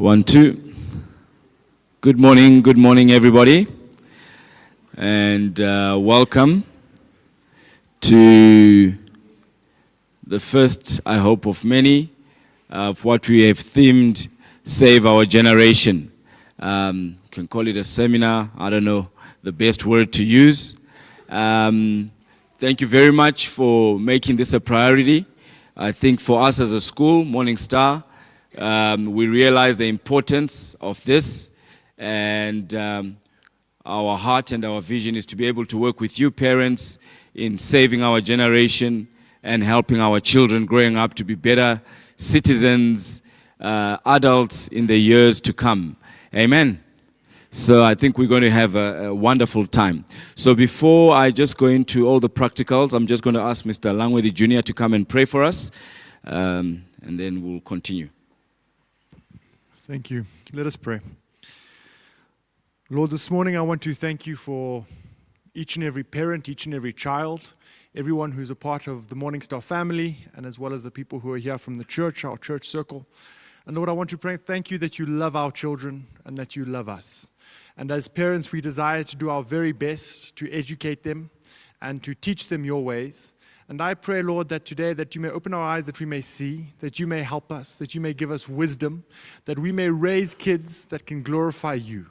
1, 2. Good morning, everybody, and welcome to the first, I hope, of many of what we have themed Save Our Generation. Can call it a seminar, I don't know the best word to use. Thank you very much for making this a priority. I think for us as a school, Morning Star, we realize the importance of this, and our heart and our vision is to be able to work with you parents in saving our generation and helping our children growing up to be better citizens, adults in the years to come. Amen. So I think we're going to have a wonderful time. So before I just go into all the practicals, I'm just going to ask Mr. Langworthy Jr. to come and pray for us, and then we'll continue. Thank you. Let us pray. Lord, this morning I want to thank you for each and every parent, each and every child, everyone who's a part of the Morning Star family, and as well as the people who are here from the church, our church circle. And Lord, I want to pray, thank you that you love our children and that you love us. And as parents, we desire to do our very best to educate them and to teach them your ways. And I pray, Lord, that today that you may open our eyes, that we may see, that you may help us, that you may give us wisdom, that we may raise kids that can glorify you,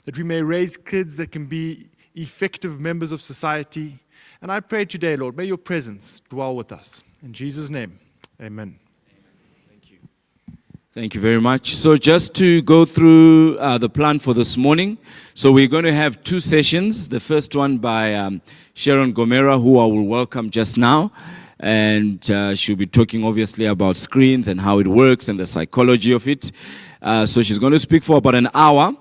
that we may raise kids that can be effective members of society. And I pray today, Lord, may your presence dwell with us. In Jesus' name, amen. Thank you very much. So just to go through the plan for this morning. So we're going to have 2 sessions. The first one by Sharon Gomera, who I will welcome just now. And she'll be talking obviously about screens and how it works and the psychology of it. So she's going to speak for about an hour.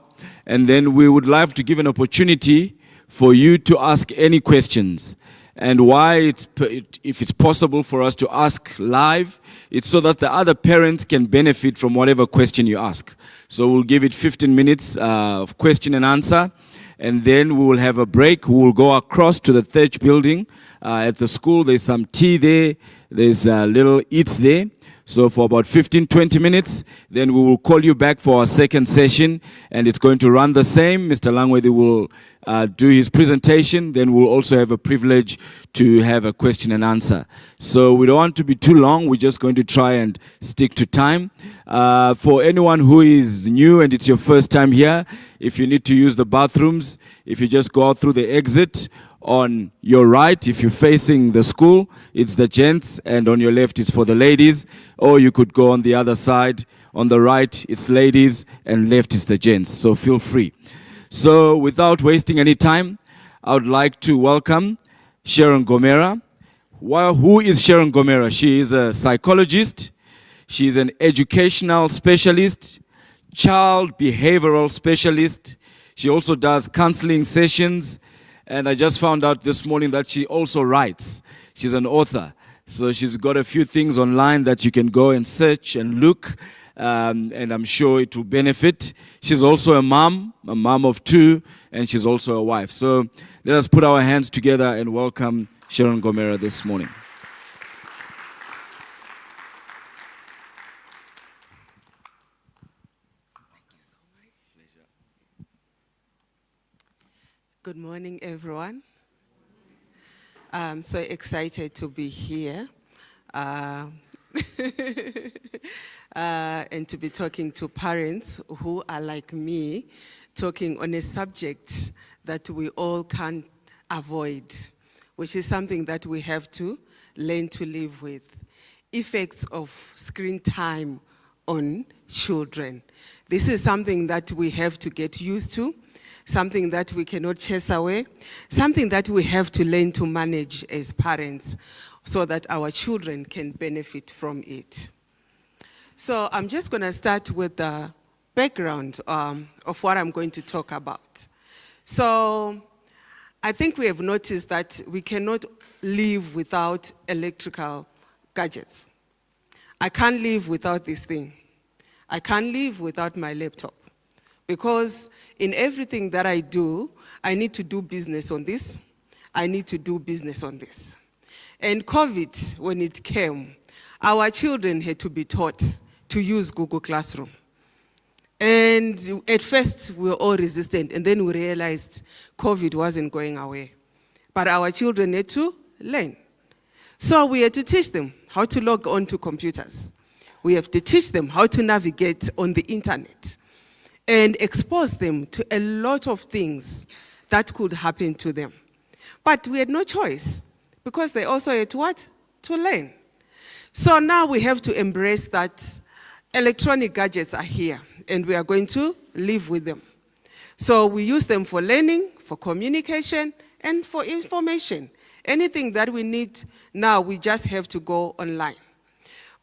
And then we would like to give an opportunity for you to ask any questions. And why if it's possible for us to ask live, it's so that the other parents can benefit from whatever question you ask. So we'll give it 15 minutes of question and answer, and then we will have a break. We will go across to the third building at the school. There's some tea there. There's little eats there. So for about 15-20 minutes, then we will call you back for our second session, and it's going to run the same. Mr. Langworthy will do his presentation, then we'll also have a privilege to have a question and answer. So we don't want to be too long, we're just going to try and stick to time. For anyone who is new and it's your first time here, if you need to use the bathrooms, if you just go out through the exit, on your right, if you're facing the school, it's the gents, and on your left, it's for the ladies. Or you could go on the other side. On the right, it's ladies, and left is the gents. So feel free. So without wasting any time, I would like to welcome Sharon Gomera. Who is Sharon Gomera? She is a psychologist. She is an educational specialist, child behavioral specialist. She also does counseling sessions. And I just found out this morning that she also writes. She's an author. So she's got a few things online that you can go and search and look. And I'm sure it will benefit. She's also a mom of 2, and she's also a wife. So let us put our hands together and welcome Sharon Gomera this morning. Good morning, everyone. I'm so excited to be here and to be talking to parents who are like me, talking on a subject that we all can't avoid, which is something that we have to learn to live with. Effects of screen time on children. This is something that we have to get used to, something that we cannot chase away, something that we have to learn to manage as parents so that our children can benefit from it. So I'm just going to start with the background of what I'm going to talk about. So I think we have noticed that we cannot live without electrical gadgets. I can't live without this thing. I can't live without my laptop. Because in everything that I do, I need to do business on this. I need to do business on this. And COVID, when it came, our children had to be taught to use Google Classroom. And at first, we were all resistant, and then we realized COVID wasn't going away. But our children had to learn. So we had to teach them how to log on to computers. We have to teach them how to navigate on the internet and expose them to a lot of things that could happen to them. But we had no choice because they also had to what? To learn. So now we have to embrace that electronic gadgets are here and we are going to live with them. So we use them for learning, for communication, and for information. Anything that we need now, we just have to go online.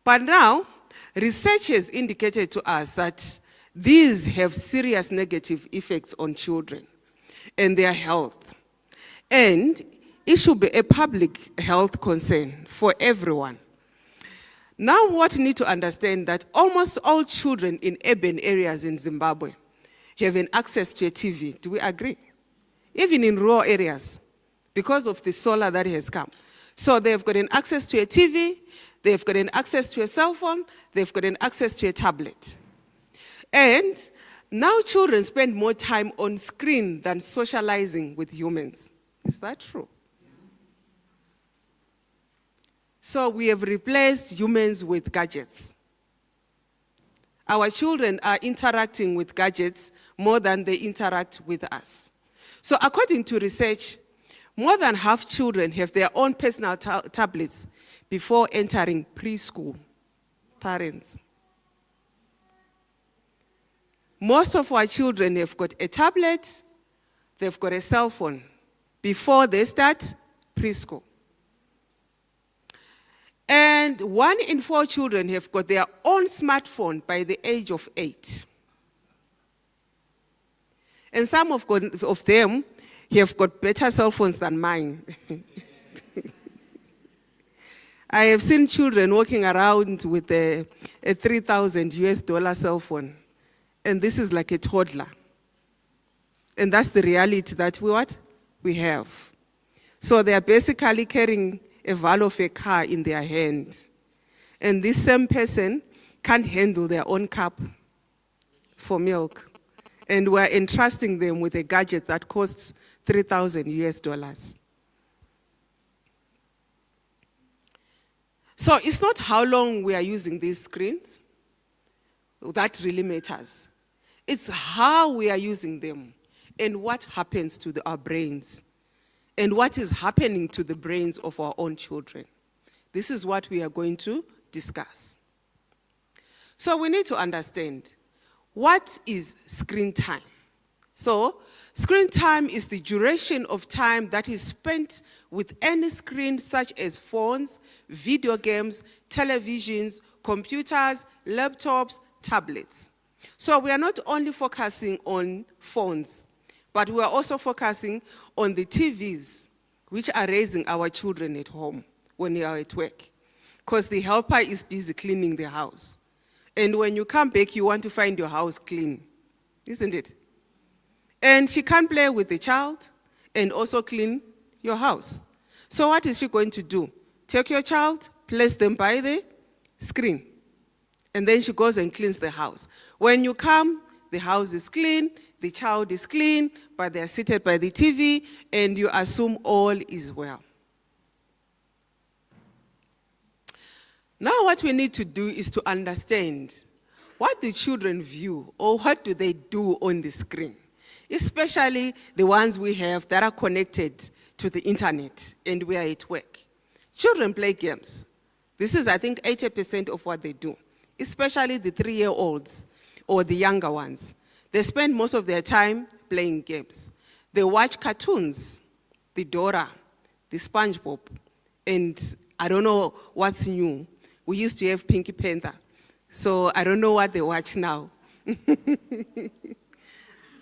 But now, research has indicated to us that these have serious negative effects on children and their health. And it should be a public health concern for everyone. Now what we need to understand that almost all children in urban areas in Zimbabwe have an access to a TV. Do we agree? Even in rural areas, because of the solar that has come. So they've got an access to a TV, they've got an access to a cell phone, they've got an access to a tablet. And now children spend more time on screen than socializing with humans. Is that true? So we have replaced humans with gadgets. Our children are interacting with gadgets more than they interact with us. So according to research, more than half children have their own personal tablets before entering preschool. Parents. Most of our children have got a tablet, they've got a cell phone before they start preschool. And 1 in 4 children have got their own smartphone by the age of 8. And some of them have got better cell phones than mine. I have seen children walking around with a $3,000 cell phone. And this is like a toddler. And that's the reality that we have. So they are basically carrying a valve of a car in their hand. And this same person can't handle their own cup for milk. And we're entrusting them with a gadget that costs $3,000. So it's not how long we are using these screens that really matters. It's how we are using them and what happens to our brains and what is happening to the brains of our own children. This is what we are going to discuss. So we need to understand, what is screen time? So screen time is the duration of time that is spent with any screen such as phones, video games, televisions, computers, laptops, tablets. So we are not only focusing on phones, but we are also focusing on the TVs, which are raising our children at home when they are at work. Because the helper is busy cleaning the house. And when you come back, you want to find your house clean, isn't it? And she can't play with the child and also clean your house. So what is she going to do? Take your child, place them by the screen. And then she goes and cleans the house. When you come, the house is clean, the child is clean, but they are seated by the TV, and you assume all is well. Now what we need to do is to understand what the children view or what do they do on the screen, especially the ones we have that are connected to the internet and we are at work. Children play games. This is, I think, 80% of what they do, especially the 3-year-olds or the younger ones. They spend most of their time playing games. They watch cartoons, the Dora, the SpongeBob, and I don't know what's new. We used to have Pinky Panther, so I don't know what they watch now.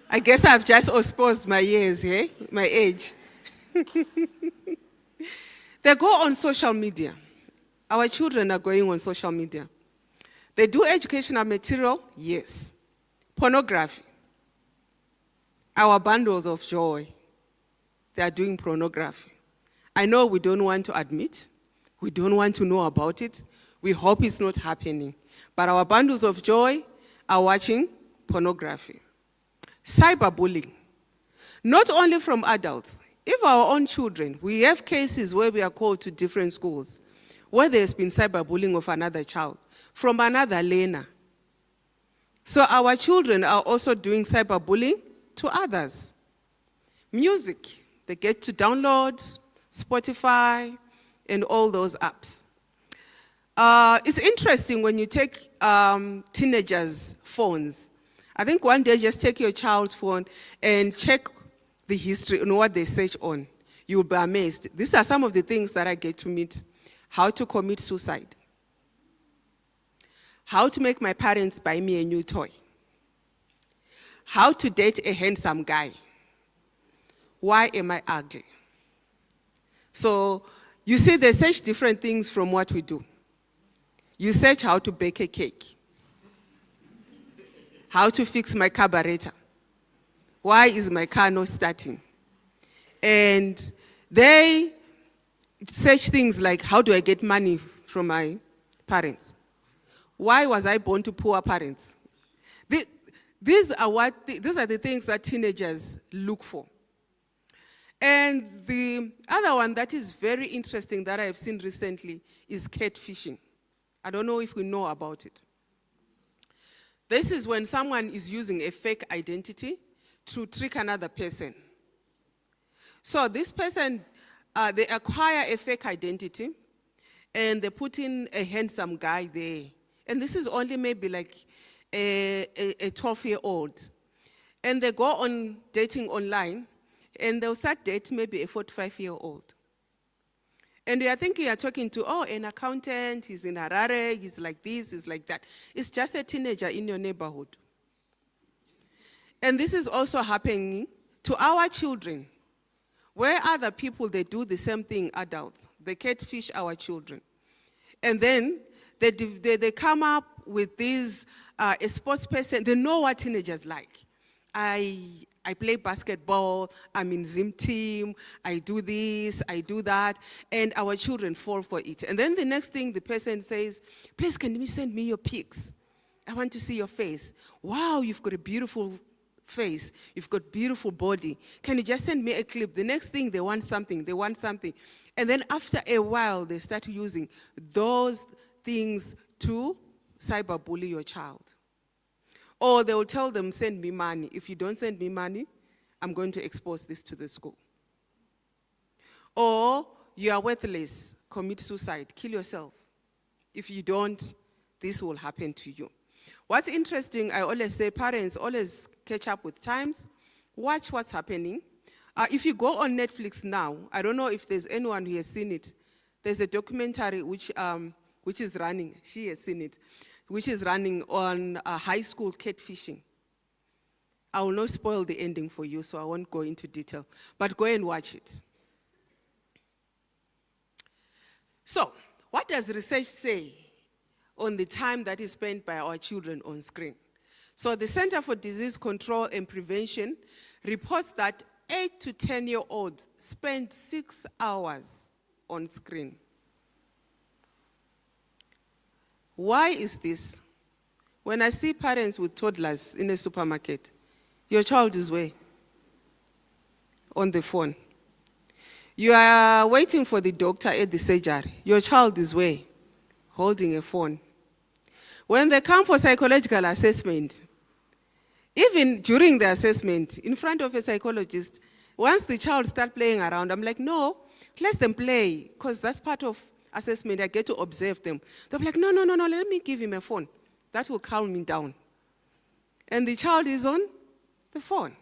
I guess I've just exposed my years, my age. They go on social media. Our children are going on social media. They do educational material, yes. Pornography. Our bundles of joy, they are doing pornography. I know we don't want to admit, we don't want to know about it, we hope it's not happening. But our bundles of joy are watching pornography, cyberbullying, not only from adults, if our own children, we have cases where we are called to different schools, where there's been cyberbullying of another child from another learner. So our children are also doing cyberbullying to others. Music, they get to download Spotify and all those apps. It's interesting when you take teenagers' phones. I think one day just take your child's phone and check the history and what they search on. You'll be amazed. These are some of the things that I get to meet. How to commit suicide. How to make my parents buy me a new toy. How to date a handsome guy. Why am I ugly? So you see, they search different things from what we do. You search how to bake a cake. How to fix my carburetor. Why is my car not starting? And they search things like, how do I get money from my parents? Why was I born to poor parents? These are the things that teenagers look for. And the other one that is very interesting that I have seen recently is catfishing. I don't know if we know about it. This is when someone is using a fake identity to trick another person. So this person, they acquire a fake identity and they put in a handsome guy there. And this is only maybe like a 12-year-old. And they go on dating online and they'll start dating maybe a 45-year-old. And you are thinking you're talking to, an accountant, he's in Harare, he's like this, he's like that. It's just a teenager in your neighborhood. And this is also happening to our children, where other people, they do the same thing, adults. They catfish our children. And then they come up with this, a sports person, they know what teenagers like. I play basketball, I'm in Zim team, I do this, I do that, and our children fall for it. And then the next thing the person says, please can you send me your pics? I want to see your face. Wow, you've got a beautiful face, you've got beautiful body. Can you just send me a clip? The next thing they want something. And then after a while, they start using those things to cyberbully your child. Or they will tell them, send me money. If you don't send me money, I'm going to expose this to the school. Or you are worthless, commit suicide, kill yourself. If you don't, this will happen to you. What's interesting, I always say, parents always catch up with times, watch what's happening. If you go on Netflix now, I don't know if there's anyone who has seen it. There's a documentary which is running, she has seen it, which is running on high school catfishing. I will not spoil the ending for you, so I won't go into detail. But go and watch it. So, what does research say on the time that is spent by our children on screen? So the Center for Disease Control and Prevention reports that 8 to 10-year-olds spend 6 hours on screen. Why is this? When I see parents with toddlers in a supermarket, your child is where? On the phone. You are waiting for the doctor at the surgery. Your child is where? Holding a phone. When they come for psychological assessment, even during the assessment, in front of a psychologist, once the child starts playing around, I'm like, no, let them play, because that's part of assessment. I get to observe them. They're like, no, let me give him a phone. That will calm me down. And the child is on the phone.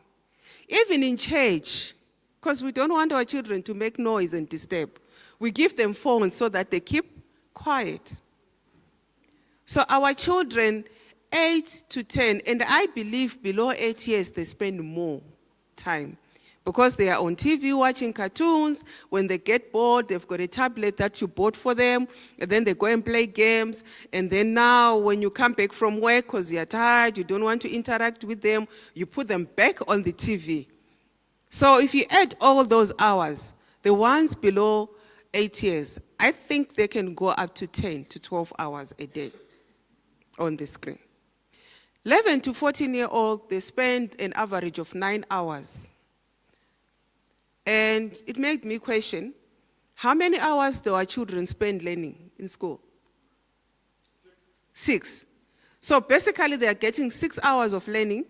Even in church, because we don't want our children to make noise and disturb, we give them phones so that they keep quiet. So our children, 8 to 10, and I believe below 8 years, they spend more time because they are on TV watching cartoons. When they get bored, they've got a tablet that you bought for them, and then they go and play games. And then now, when you come back from work because you're tired, you don't want to interact with them, you put them back on the TV. So if you add all those hours, the ones below 8 years, I think they can go up to 10 to 12 hours a day on the screen. 11 to 14-year-old, they spend an average of 9 hours. And it made me question, how many hours do our children spend learning in school? 6. So basically they are getting 6 hours of learning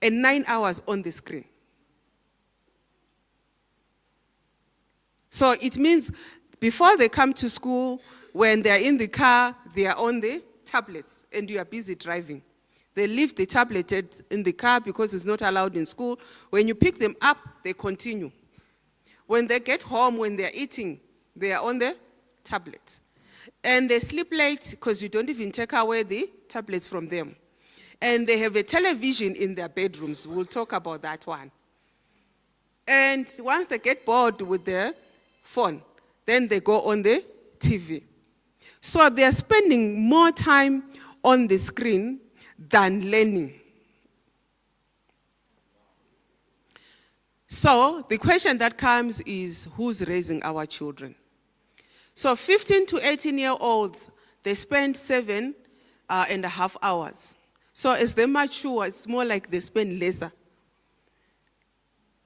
and 9 hours on the screen. So it means before they come to school, when they are in the car, they are on the tablets and you are busy driving. They leave the tablet in the car because it's not allowed in school. When you pick them up, they continue. When they get home, when they're eating, they are on the tablet. And they sleep late because you don't even take away the tablets from them. And they have a television in their bedrooms. We'll talk about that one. And once they get bored with their phone, then they go on the TV. So they're spending more time on the screen than learning. So the question that comes is, who's raising our children? So 15 to 18-year-olds, they spend 7.5 hours. So as they mature, it's more like they spend lesser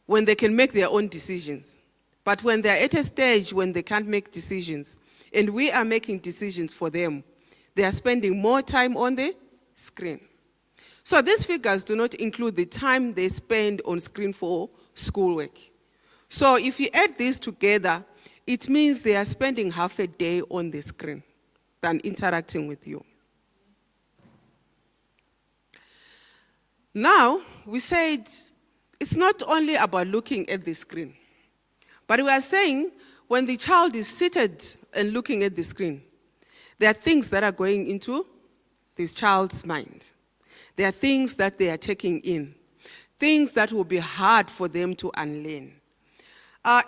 when they can make their own decisions. But when they're at a stage when they can't make decisions, and we are making decisions for them, they are spending more time on the screen. So these figures do not include the time they spend on screen for schoolwork. So if you add these together, it means they are spending half a day on the screen than interacting with you. Now, we said it's not only about looking at the screen, but we are saying when the child is seated and looking at the screen, there are things that are going into this child's mind. There are things that they are taking in, things that will be hard for them to unlearn.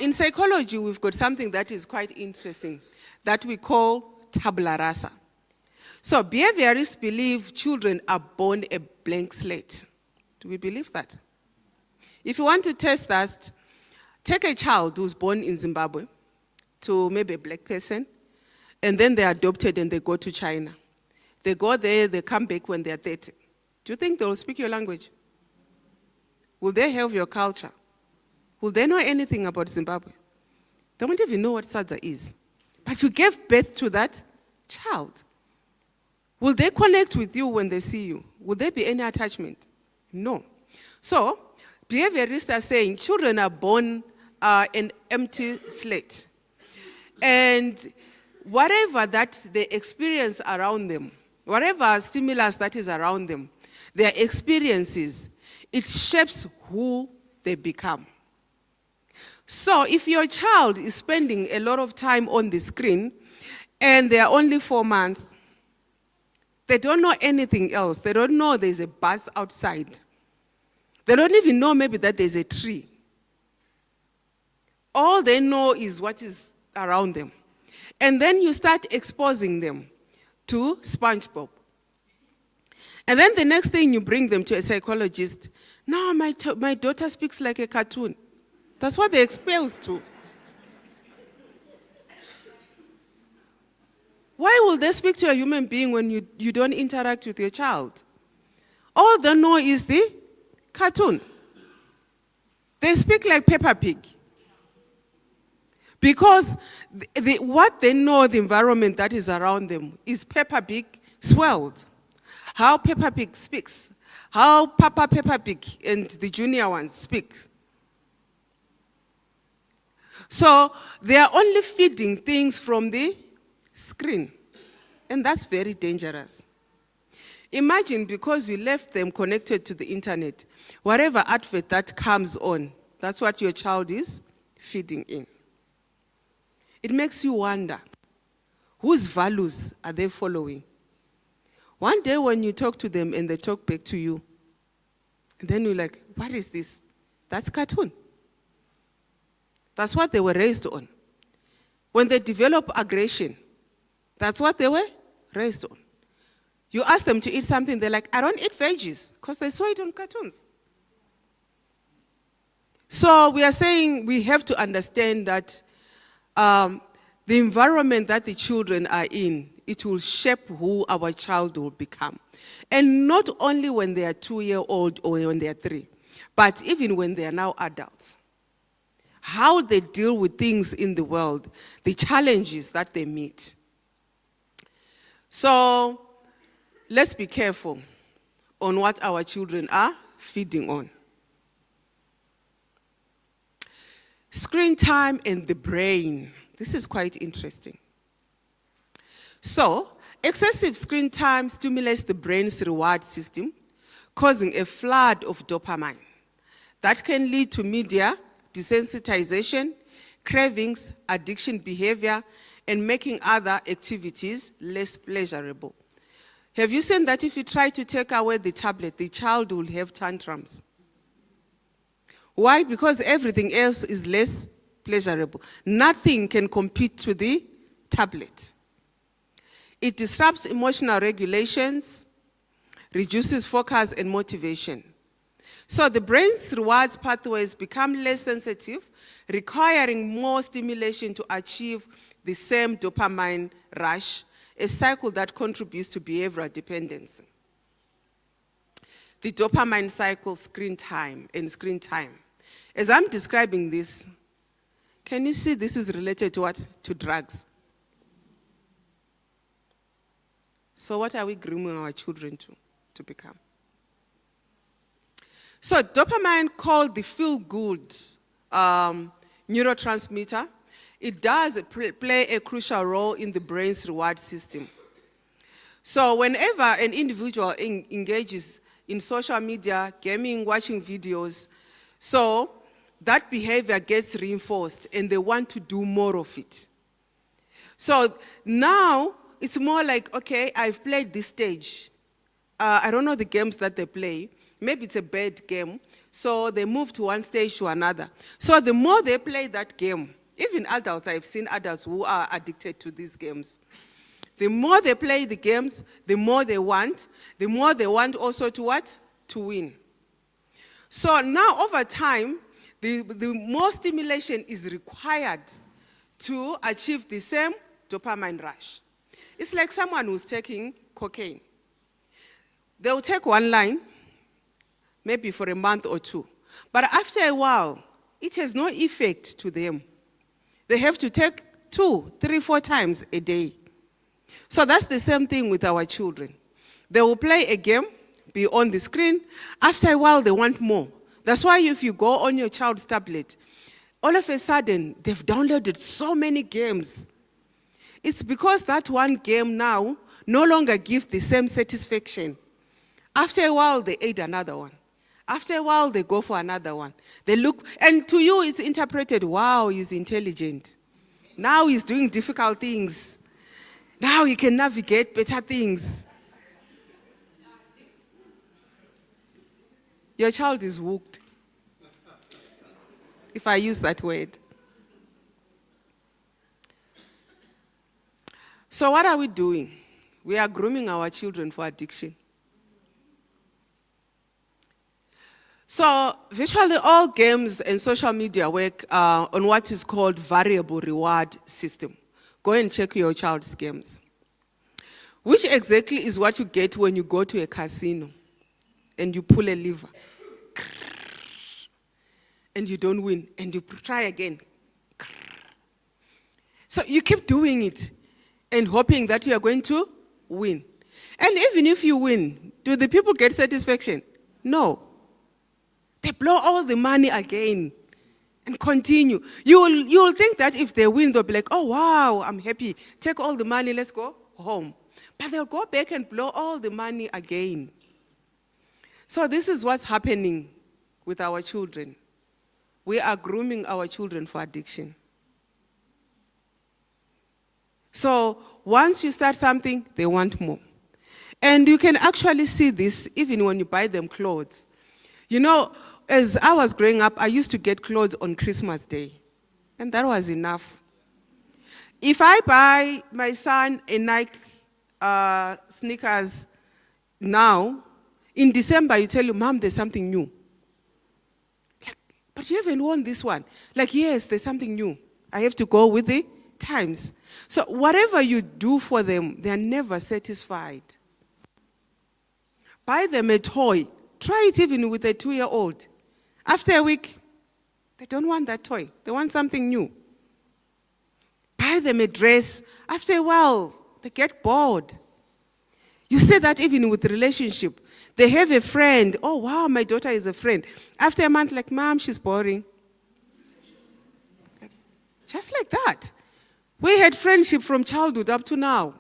In psychology, we've got something that is quite interesting that we call tabula rasa. So behaviorists believe children are born a blank slate. Do we believe that? If you want to test that, take a child who's born in Zimbabwe to maybe a black person, and then they're adopted and they go to China. They go there, they come back when they're 30. Do you think they will speak your language? Will they have your culture? Will they know anything about Zimbabwe? They won't even know what sadza is. But you gave birth to that child. Will they connect with you when they see you? Will there be any attachment? No. So, behaviorists are saying children are born an empty slate. And whatever that they experience around them, whatever stimulus that is around them, their experiences, it shapes who they become. So if your child is spending a lot of time on the screen and they are only 4 months, they don't know anything else. They don't know there's a bus outside. They don't even know maybe that there's a tree. All they know is what is around them. And then you start exposing them to SpongeBob. And then the next thing you bring them to a psychologist, no, my daughter speaks like a cartoon. That's what they're exposed to. Why will they speak to a human being when you don't interact with your child? All they know is the cartoon. They speak like Peppa Pig. Because what they know, the environment that is around them, is Peppa Pig swelled. How Peppa Pig speaks. How Papa Peppa Pig and the junior ones speak. So they are only feeding things from the screen. And that's very dangerous. Imagine, because you left them connected to the internet, whatever advert that comes on, that's what your child is feeding in. It makes you wonder, whose values are they following? One day when you talk to them and they talk back to you, and then you're like, what is this? That's cartoon. That's what they were raised on. When they develop aggression, that's what they were raised on. You ask them to eat something, they're like, I don't eat veggies, because they saw it on cartoons. So we are saying we have to understand that the environment that the children are in it will shape who our child will become. And not only when they are 2-year-old or when they are 3, but even when they are now adults. How they deal with things in the world, the challenges that they meet. So let's be careful on what our children are feeding on. Screen time and the brain. This is quite interesting. So, excessive screen time stimulates the brain's reward system, causing a flood of dopamine that can lead to media desensitization, cravings, addiction behavior, and making other activities less pleasurable. Have you seen that if you try to take away the tablet, the child will have tantrums? Why? Because everything else is less pleasurable. Nothing can compete to the tablet. It disrupts emotional regulations, reduces focus and motivation. So the brain's rewards pathways become less sensitive, requiring more stimulation to achieve the same dopamine rush, a cycle that contributes to behavioral dependency. The dopamine cycle, screen time. As I'm describing this, can you see this is related to what? To drugs. So what are we grooming our children to become? So dopamine, called the feel-good neurotransmitter, it does play a crucial role in the brain's reward system. So whenever an individual engages in social media, gaming, watching videos, so that behavior gets reinforced and they want to do more of it. So now it's more like, okay, I've played this stage. I don't know the games that they play. Maybe it's a bad game. So they move to one stage to another. So the more they play that game, even adults, I've seen adults who are addicted to these games. The more they play the games, the more they want also to what? To win. So now over time, the more stimulation is required to achieve the same dopamine rush. It's like someone who's taking cocaine. They'll take one line, maybe for a month or two. But after a while, it has no effect to them. They have to take 2, 3, 4 times a day. So that's the same thing with our children. They will play a game, be on the screen. After a while, they want more. That's why if you go on your child's tablet, all of a sudden, they've downloaded so many games. It's because that one game now no longer gives the same satisfaction. After a while, they add another one. After a while, they go for another one. They look, and to you, it's interpreted, wow, he's intelligent. Now he's doing difficult things. Now he can navigate better things. Your child is hooked, if I use that word. So what are we doing? We are grooming our children for addiction. So virtually all games and social media work on what is called variable reward system. Go and check your child's games. Which exactly is what you get when you go to a casino and you pull a lever. And you don't win, and you try again. So you keep doing it and hoping that you are going to win. And even if you win, do the people get satisfaction? No. They blow all the money again and continue. You will think that if they win, they'll be like, oh, wow, I'm happy. Take all the money, let's go home. But they'll go back and blow all the money again. So this is what's happening with our children. We are grooming our children for addiction. So once you start something, they want more. And you can actually see this even when you buy them clothes. You know, as I was growing up, I used to get clothes on Christmas Day. And that was enough. If I buy my son a Nike sneakers now, in December you tell you, Mom, there's something new. Like, but you haven't worn this one. Like, yes, there's something new. I have to go with the times. So whatever you do for them, they are never satisfied. Buy them a toy. Try it even with a 2-year-old. After a week, they don't want that toy. They want something new. Buy them a dress. After a while, they get bored. You say that even with relationship. They have a friend. Oh, wow, my daughter is a friend. After a month, like, Mom, she's boring. Just like that. We had friendship from childhood up to now.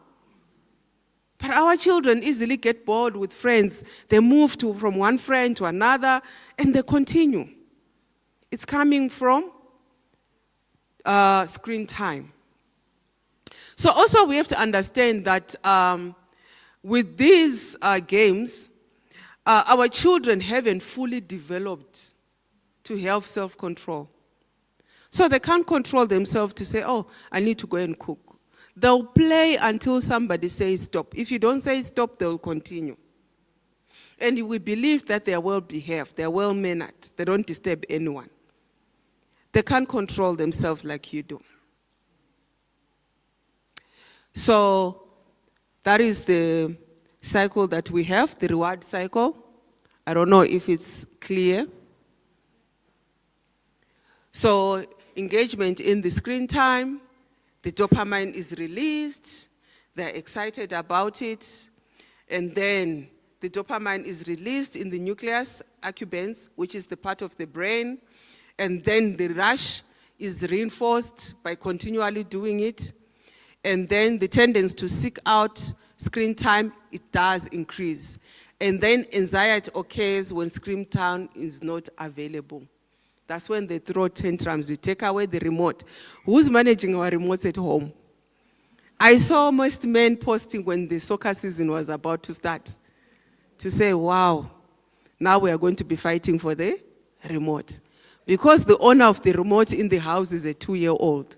But our children easily get bored with friends. They move from one friend to another, and they continue. It's coming from screen time. So also we have to understand that with these games, our children haven't fully developed to have self-control. So they can't control themselves to say, oh, I need to go and cook. They'll play until somebody says stop. If you don't say stop, they'll continue. And we believe that they are well-behaved, they are well-mannered, they don't disturb anyone. They can't control themselves like you do. So that is the cycle that we have, the reward cycle. I don't know if it's clear. So engagement in the screen time, the dopamine is released, they're excited about it, and then the dopamine is released in the nucleus accumbens, which is the part of the brain, and then the rush is reinforced by continually doing it, and then the tendency to seek out screen time, it does increase. And then anxiety occurs when screen time is not available. That's when they throw tantrums. You take away the remote. Who's managing our remotes at home? I saw most men posting when the soccer season was about to start to say, wow, now we are going to be fighting for the remote. Because the owner of the remote in the house is a 2-year-old.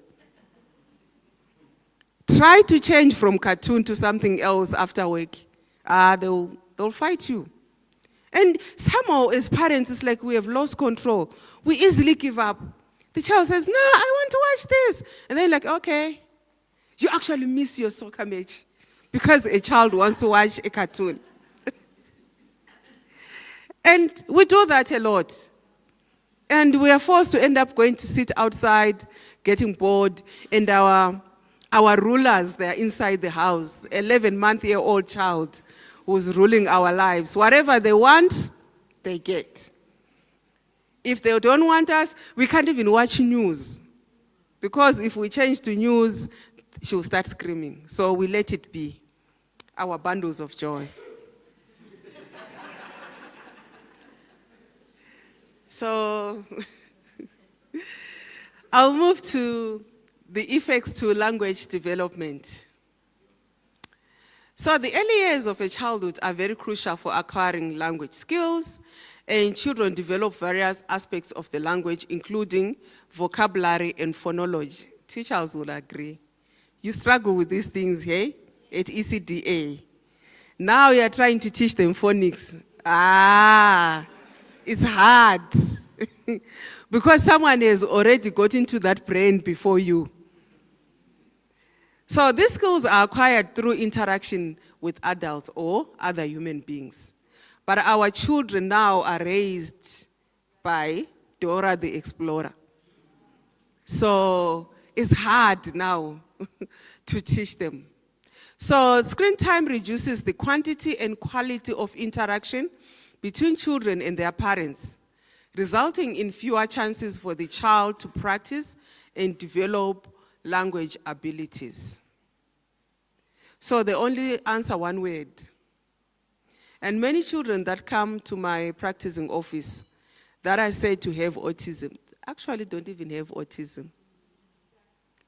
Try to change from cartoon to something else after work. They'll fight you. And somehow, as parents, it's like we have lost control. We easily give up. The child says, no, I want to watch this. And then like, okay. You actually miss your soccer match because a child wants to watch a cartoon. And we do that a lot. And we are forced to end up going to sit outside, getting bored, and our rulers, they're inside the house, 11-month-old child who's ruling our lives. Whatever they want, they get. If they don't want us, we can't even watch news. Because if we change to news, she'll start screaming. So we let it be. Our bundles of joy. So I'll move to the effects to language development. So the early years of a childhood are very crucial for acquiring language skills, and children develop various aspects of the language, including vocabulary and phonology. Teachers will agree. You struggle with these things, hey, at ECDA. Now you are trying to teach them phonics. It's hard. Because someone has already got into that brain before you. So these skills are acquired through interaction with adults or other human beings. But our children now are raised by Dora the Explorer. So it's hard now to teach them. So screen time reduces the quantity and quality of interaction between children and their parents, resulting in fewer chances for the child to practice and develop language abilities. So they only answer one word. And many children that come to my practicing office that I say to have autism, actually don't even have autism.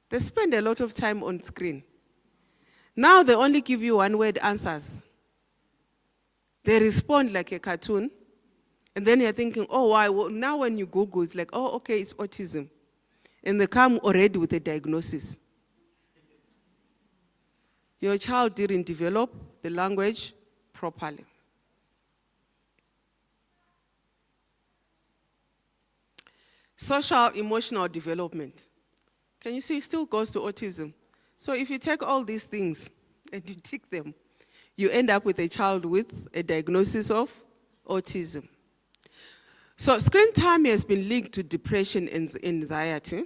They spend a lot of time on screen. Now they only give you one-word answers. They respond like a cartoon. And then you're thinking, oh, why? Well, now when you Google, it's like, oh, okay, it's autism. And they come already with a diagnosis. Your child didn't develop the language properly. Social emotional development. Can you see? It still goes to autism. So if you take all these things and you tick them, you end up with a child with a diagnosis of autism. So screen time has been linked to depression and anxiety.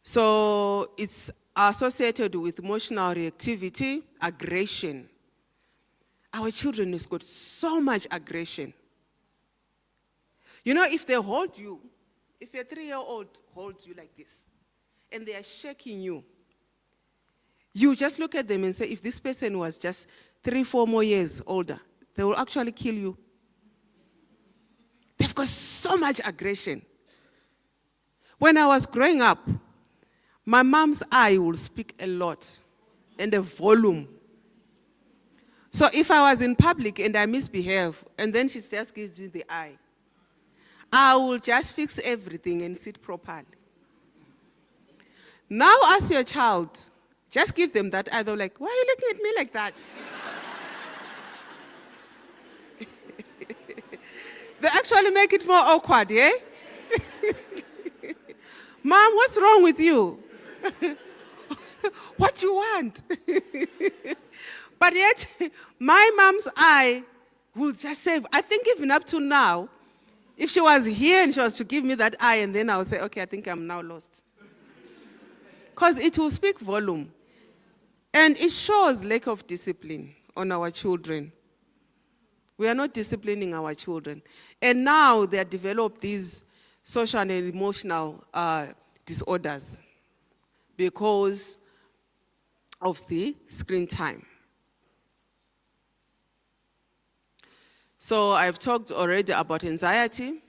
So it's associated with emotional reactivity, aggression. Our children has got so much aggression. You know, if they hold you, if a 3-year-old holds you like this, and they are shaking you, you just look at them and say, if this person was just 3-4 more years older, they will actually kill you. They've got so much aggression. When I was growing up, my mom's eye would speak a lot and a volume. So if I was in public and I misbehave, and then she just gives me the eye, I will just fix everything and sit properly. Now as your child, just give them that eye. They're like, why are you looking at me like that? They actually make it more awkward, yeah? Mom, what's wrong with you? What you want? But yet, my mom's eye would just say, I think even up to now, if she was here and she was to give me that eye, and then I would say, okay, I think I'm now lost. Because it will speak volume. And it shows lack of discipline on our children. We are not disciplining our children. And now they have developed these social and emotional disorders because of the screen time. So I've talked already about anxiety.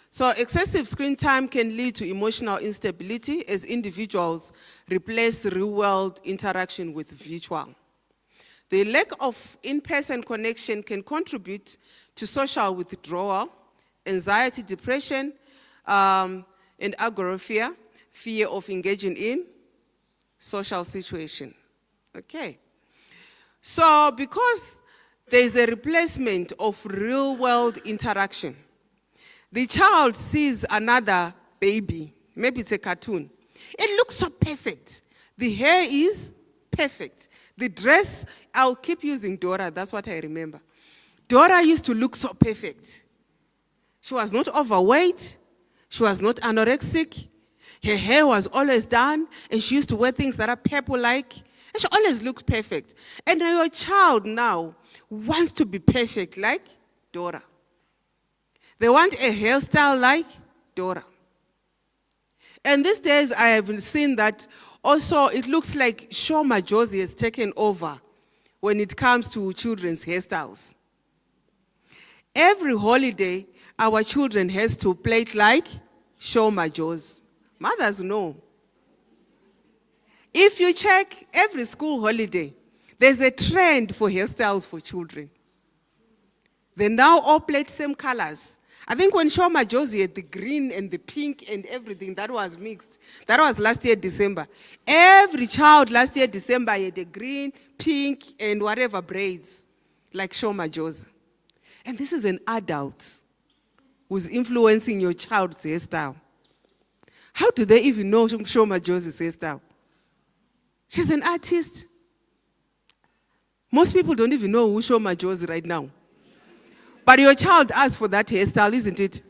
So excessive screen time can lead to emotional instability as individuals replace real-world interaction with virtual. The lack of in-person connection can contribute to social withdrawal, anxiety, depression, and agoraphobia, fear of engaging in social situation. Okay. So because there is a replacement of real-world interaction, the child sees another baby, maybe it's a cartoon. It looks so perfect. The hair is perfect. The dress, I'll keep using Dora, that's what I remember. Dora used to look so perfect. She was not overweight. She was not anorexic. Her hair was always done, and she used to wear things that are purple-like, and she always looked perfect. And your child now wants to be perfect like Dora. They want a hairstyle like Dora. And these days I have seen that also it looks like Shoma Josie has taken over when it comes to children's hairstyles. Every holiday, our children has to play it like Shoma Josie. Mothers know. If you check every school holiday, there's a trend for hairstyles for children. They now all play the same colors. I think when Shoma Josie had the green and the pink and everything, that was mixed. That was last year, December. Every child last year, December, had the green, pink, and whatever braids, like Shoma Josie. And this is an adult who's influencing your child's hairstyle. How do they even know Shoma Josie's hairstyle? She's an artist. Most people don't even know who Shoma Josie right now. But your child asked for that hairstyle, isn't it?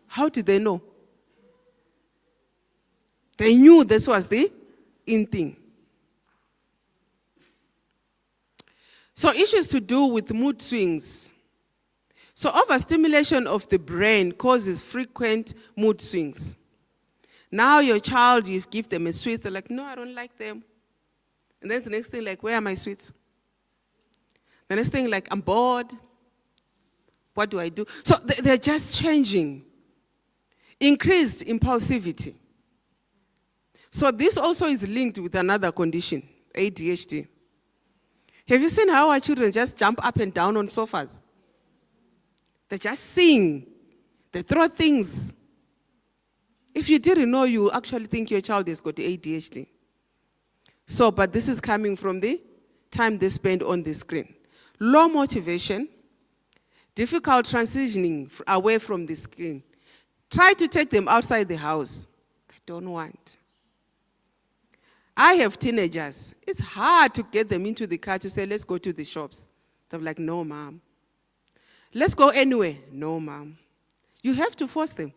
How did they know? They knew this was the in thing. So issues to do with mood swings. So overstimulation of the brain causes frequent mood swings. Now your child, you give them a sweet, they're like, no, I don't like them. And then the next thing, like, where are my sweets? The next thing, like, I'm bored. What do I do? So they're just changing. Increased impulsivity. So this also is linked with another condition, ADHD. Have you seen how our children just jump up and down on sofas? They just sing. They throw things. If you didn't know, you actually think your child has got ADHD. So, but this is coming from the time they spend on the screen. Low motivation, difficult transitioning away from the screen. Try to take them outside the house. They don't want. I have teenagers. It's hard to get them into the car to say, let's go to the shops. They're like, no, mom. Let's go anywhere. No, mom. You have to force them.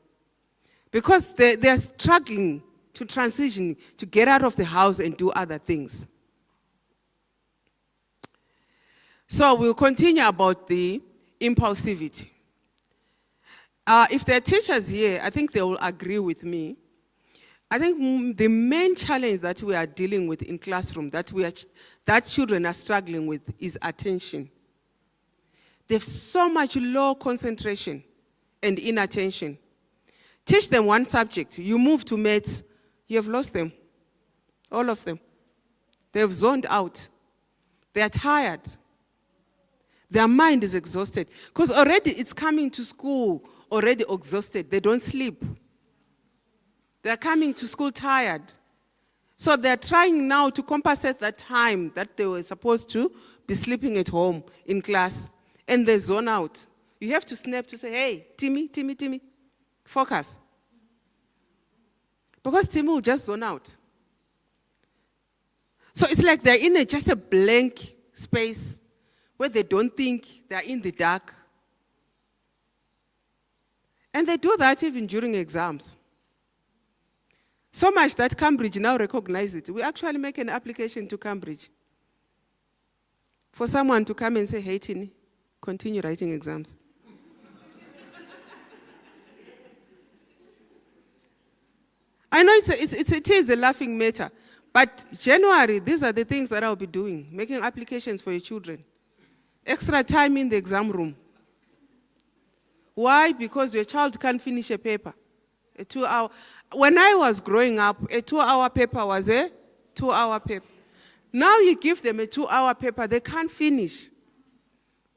Because they're struggling to transition, to get out of the house and do other things. So we'll continue about the impulsivity. If there are teachers here, I think they will agree with me. I think the main challenge that we are dealing with in classroom, that children are struggling with, is attention. They have so much low concentration and inattention. Teach them one subject, you move to maths, you have lost them. All of them. They have zoned out. They are tired. Their mind is exhausted. Because already it's coming to school already exhausted. They don't sleep. They're coming to school tired. So they're trying now to compensate that time that they were supposed to be sleeping at home in class. And they zone out. You have to snap to say, hey, Timmy, focus. Because Timmy will just zone out. So it's like they're in just a blank space where they don't think, they're in the dark. And they do that even during exams. So much that Cambridge now recognizes it. We actually make an application to Cambridge for someone to come and say, hey, Tini, continue writing exams. I know it is a laughing matter, but January, these are the things that I'll be doing, making applications for your children. Extra time in the exam room. Why? Because your child can't finish a paper. A 2-hour. When I was growing up, a 2-hour paper was a 2-hour paper. Now you give them a 2-hour paper, they can't finish.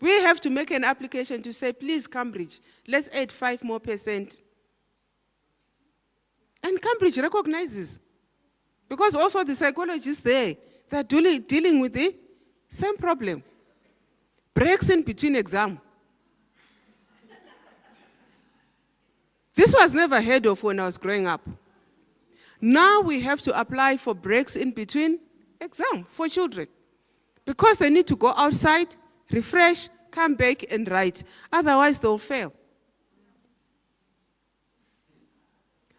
We have to make an application to say, please, Cambridge, let's add 5% more. And Cambridge recognizes. Because also the psychologists there, they're dealing with the same problem. Breaks in between exam. This was never heard of when I was growing up. Now we have to apply for breaks in between exam for children. Because they need to go outside, refresh, come back and write. Otherwise they'll fail.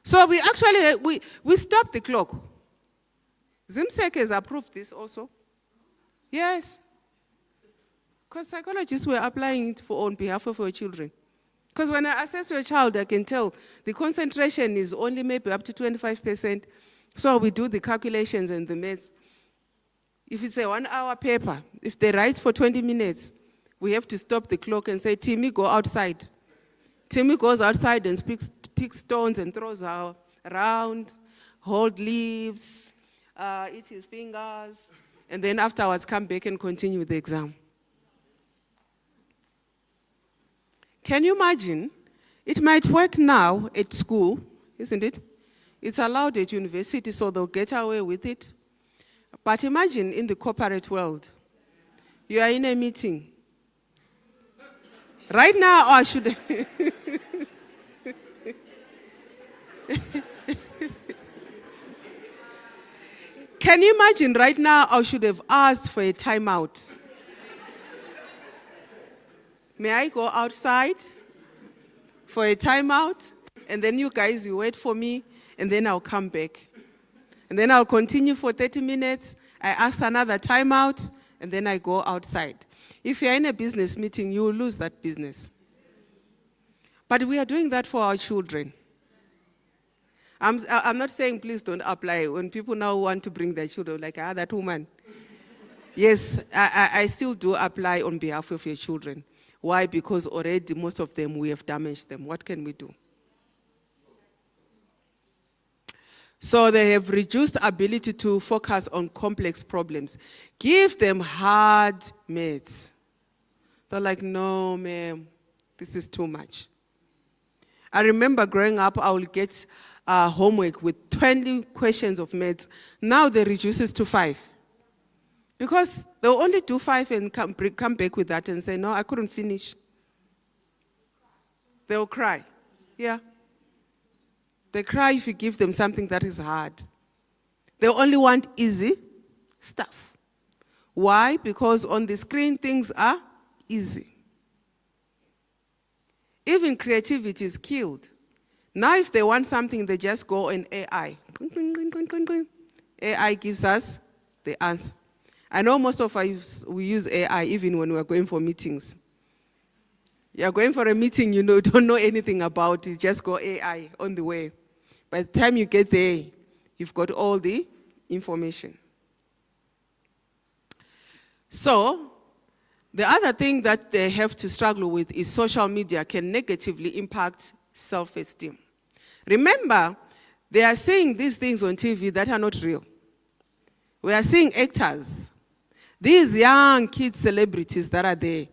So we actually, we stopped the clock. ZIMSEC has approved this also. Yes. Because psychologists were applying it on behalf of our children. Because when I assess your child, I can tell the concentration is only maybe up to 25%. So we do the calculations and the maths. If it's a 1-hour paper, if they write for 20 minutes, we have to stop the clock and say, Timmy, go outside. Timmy goes outside and picks stones and throws around, hold leaves, eat his fingers, and then afterwards come back and continue with the exam. Can you imagine? It might work now at school, isn't it? It's allowed at university, so they'll get away with it. But imagine in the corporate world, you are in a meeting. Right now, I should... Can you imagine right now, I should have asked for a timeout. May I go outside for a timeout? And then you guys, you wait for me, and then I'll come back. And then I'll continue for 30 minutes. I ask another timeout, and then I go outside. If you're in a business meeting, you will lose that business. But we are doing that for our children. I'm not saying please don't apply. When people now want to bring their children, like, that woman. Yes, I still do apply on behalf of your children. Why? Because already most of them, we have damaged them. What can we do? So they have reduced ability to focus on complex problems. Give them hard maths. They're like, no, ma'am, this is too much. I remember growing up, I would get homework with 20 questions of maths. Now they reduce it to 5. Because they'll only do 5 and come back with that and say, no, I couldn't finish. They'll cry. Yeah. They cry if you give them something that is hard. They only want easy stuff. Why? Because on the screen, things are easy. Even creativity is killed. Now, if they want something, they just go on AI. AI gives us the answer. I know most of us, we use AI even when we're going for meetings. You're going for a meeting, don't know anything about it, just go AI on the way. By the time you get there, you've got all the information. So, the other thing that they have to struggle with is social media can negatively impact self-esteem. Remember, they are saying these things on TV that are not real. We are seeing actors, these young kid celebrities that are there,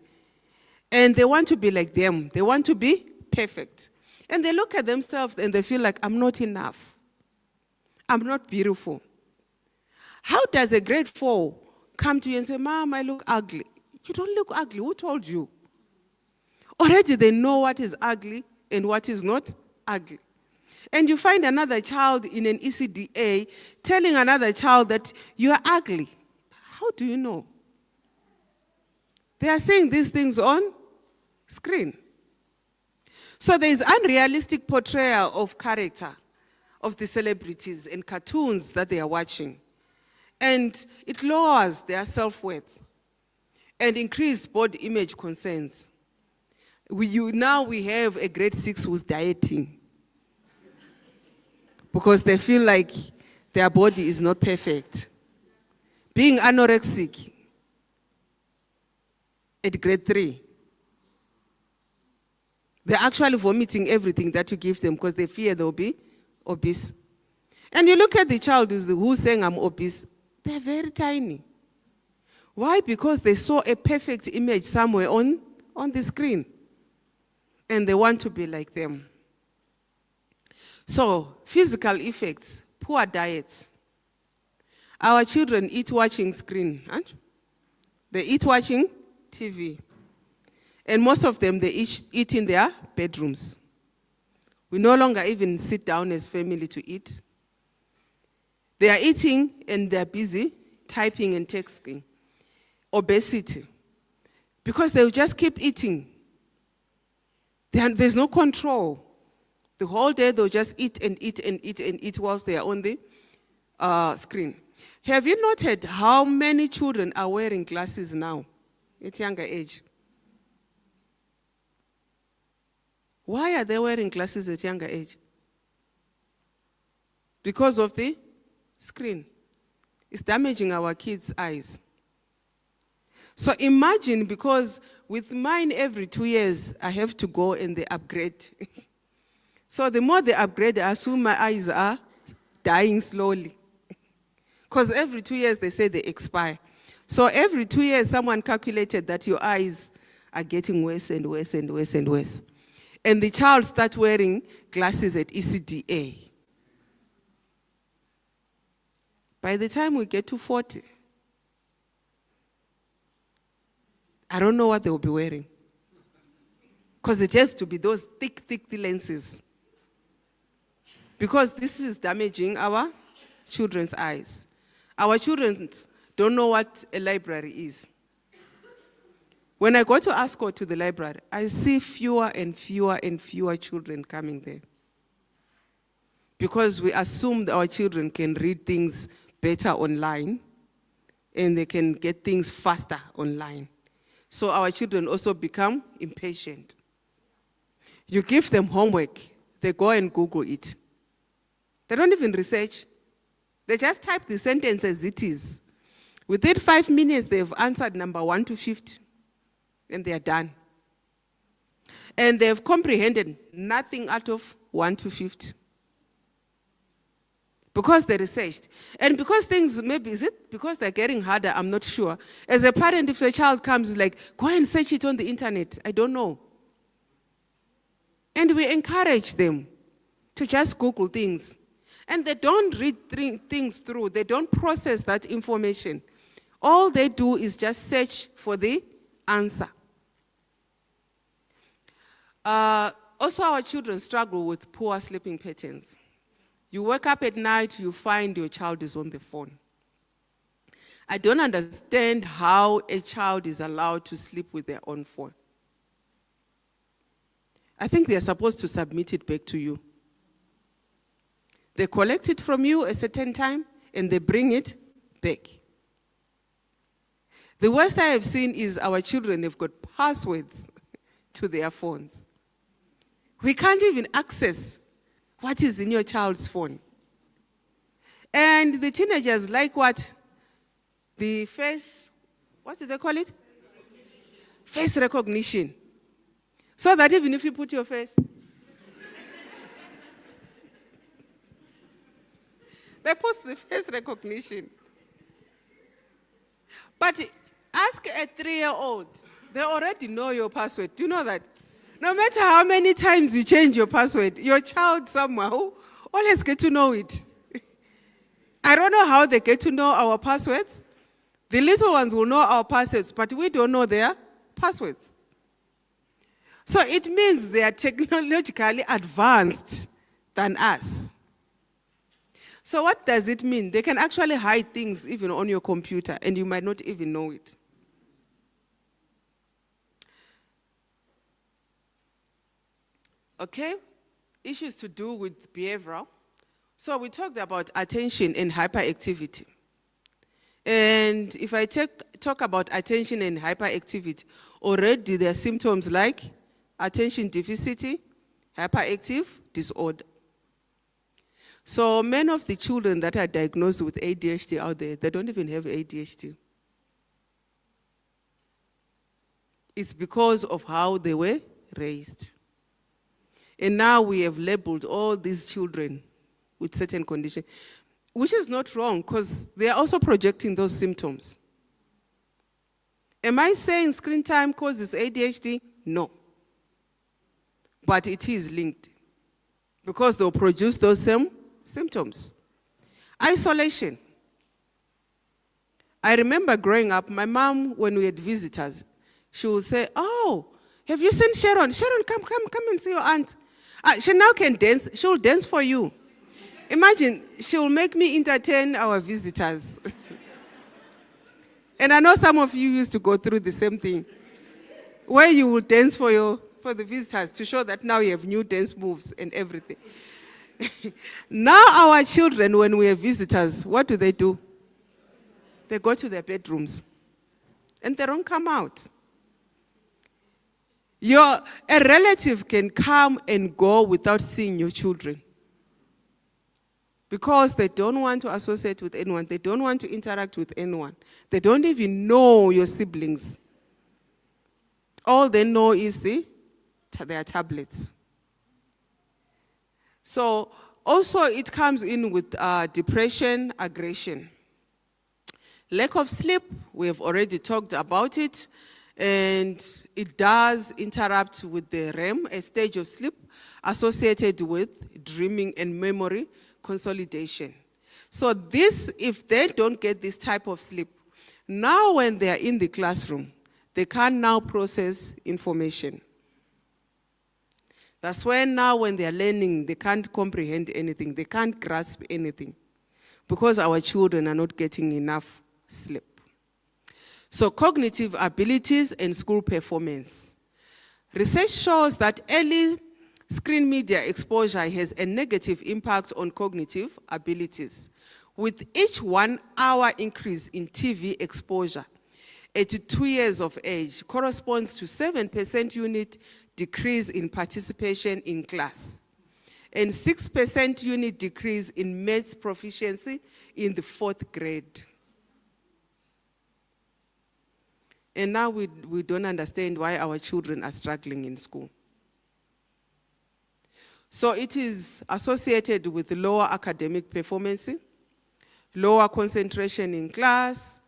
and they want to be like them. They want to be perfect. And they look at themselves and they feel like, I'm not enough. I'm not beautiful. How does a grade 4 come to you and say, Mom, I look ugly? You don't look ugly. Who told you? Already they know what is ugly and what is not ugly. And you find another child in an ECDA telling another child that you are ugly. How do you know? They are saying these things on screen. So there is unrealistic portrayal of character of the celebrities and cartoons that they are watching. And it lowers their self-worth and increased body image concerns. Now we have a grade 6 who's dieting because they feel like their body is not perfect. Being anorexic at grade 3. They're actually vomiting everything that you give them because they fear they'll be obese. And you look at the child who's saying, I'm obese, they're very tiny. Why? Because they saw a perfect image somewhere on the screen. And they want to be like them. So, physical effects, poor diets. Our children eat watching screen, aren't you? They eat watching TV. And most of them, they eat in their bedrooms. We no longer even sit down as family to eat. They are eating and they're busy typing and texting. Obesity. Because they'll just keep eating. There's no control. The whole day they'll just eat and eat and eat and eat whilst they are on the screen. Have you noted how many children are wearing glasses now at younger age? Why are they wearing glasses at younger age? Because of the screen. It's damaging our kids' eyes. So imagine, because with mine every 2 years, I have to go and they upgrade. So the more they upgrade, I assume my eyes are dying slowly. Because every 2 years they say they expire. So every 2 years someone calculated that your eyes are getting worse and worse and worse and worse. And the child starts wearing glasses at ECDA. By the time we get to 40, I don't know what they will be wearing. Because it has to be those thick lenses. Because this is damaging our children's eyes. Our children don't know what a library is. When I go to ASCO to the library, I see fewer and fewer and fewer children coming there. Because we assume that our children can read things better online and they can get things faster online. So our children also become impatient. You give them homework, they go and Google it. They don't even research. They just type the sentence as it is. Within 5 minutes, they've answered number 1 to 50, and they are done. And they've comprehended nothing out of 1 to 50. Because they researched. And because things, maybe, is it because they're getting harder? I'm not sure. As a parent, if the child comes, like, go and search it on the internet. I don't know. And we encourage them to just Google things. And they don't read things through. They don't process that information. All they do is just search for the answer. Also, our children struggle with poor sleeping patterns. You wake up at night, you find your child is on the phone. I don't understand how a child is allowed to sleep with their own phone. I think they are supposed to submit it back to you. They collect it from you a certain time and they bring it back. The worst I have seen is our children have got passwords to their phones. We can't even access what is in your child's phone. And the teenagers like what? The face, what do they call it? Face recognition. So that even if you put your face, they put the face recognition. But ask a 3-year-old, they already know your password. Do you know that? No matter how many times you change your password, your child somehow always get to know it. I don't know how they get to know our passwords. The little ones will know our passwords, but we don't know their passwords. So it means they are technologically advanced than us. So what does it mean? They can actually hide things even on your computer, and you might not even know it. Okay, issues to do with behavioral. So we talked about attention and hyperactivity. And if I talk about attention and hyperactivity, already there are symptoms like attention deficit, hyperactive disorder. So many of the children that are diagnosed with ADHD out there, they don't even have ADHD. It's because of how they were raised. And now we have labeled all these children with certain conditions, which is not wrong because they are also projecting those symptoms. Am I saying screen time causes ADHD? No. But it is linked because they'll produce those same symptoms. Isolation. I remember growing up, my mom, when we had visitors, she would say, "Oh, have you seen Sharon? Sharon, come and see your aunt. She now can dance. She'll dance for you." Imagine, she'll make me entertain our visitors. And I know some of you used to go through the same thing, where you will dance for the visitors to show that now you have new dance moves and everything. Now our children, when we have visitors, what do? They go to their bedrooms and they don't come out. A relative can come and go without seeing your children because they don't want to associate with anyone. They don't want to interact with anyone. They don't even know your siblings. All they know is their tablets. So also it comes in with depression, aggression. Lack of sleep, we have already talked about it, and it does interrupt with the REM, a stage of sleep associated with dreaming and memory consolidation. So this, if they don't get this type of sleep, now when they are in the classroom, they can't now process information. That's when now when they are learning, they can't comprehend anything. They can't grasp anything because our children are not getting enough sleep. So cognitive abilities and school performance. Research shows that early screen media exposure has a negative impact on cognitive abilities. With each 1 hour increase in TV exposure at 2 years of age corresponds to 7% unit decrease in participation in class and 6% unit decrease in maths proficiency in the 4th grade. And now we don't understand why our children are struggling in school. So it is associated with lower academic performance, lower concentration in class,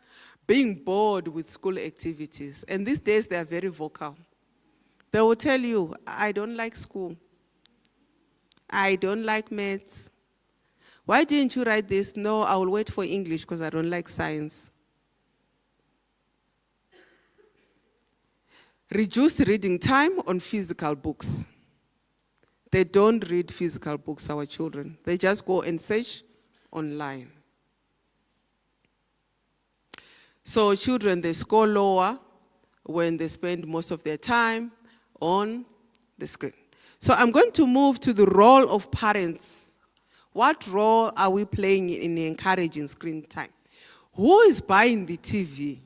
being bored with school activities. And these days they are very vocal. They will tell you, "I don't like school. I don't like maths. Why didn't you write this?" "No, I will wait for English because I don't like science." Reduced reading time on physical books. They don't read physical books, our children. They just go and search online. So children, they score lower when they spend most of their time on the screen. So I'm going to move to the role of parents. What role are we playing in encouraging screen time? Who is buying the TV?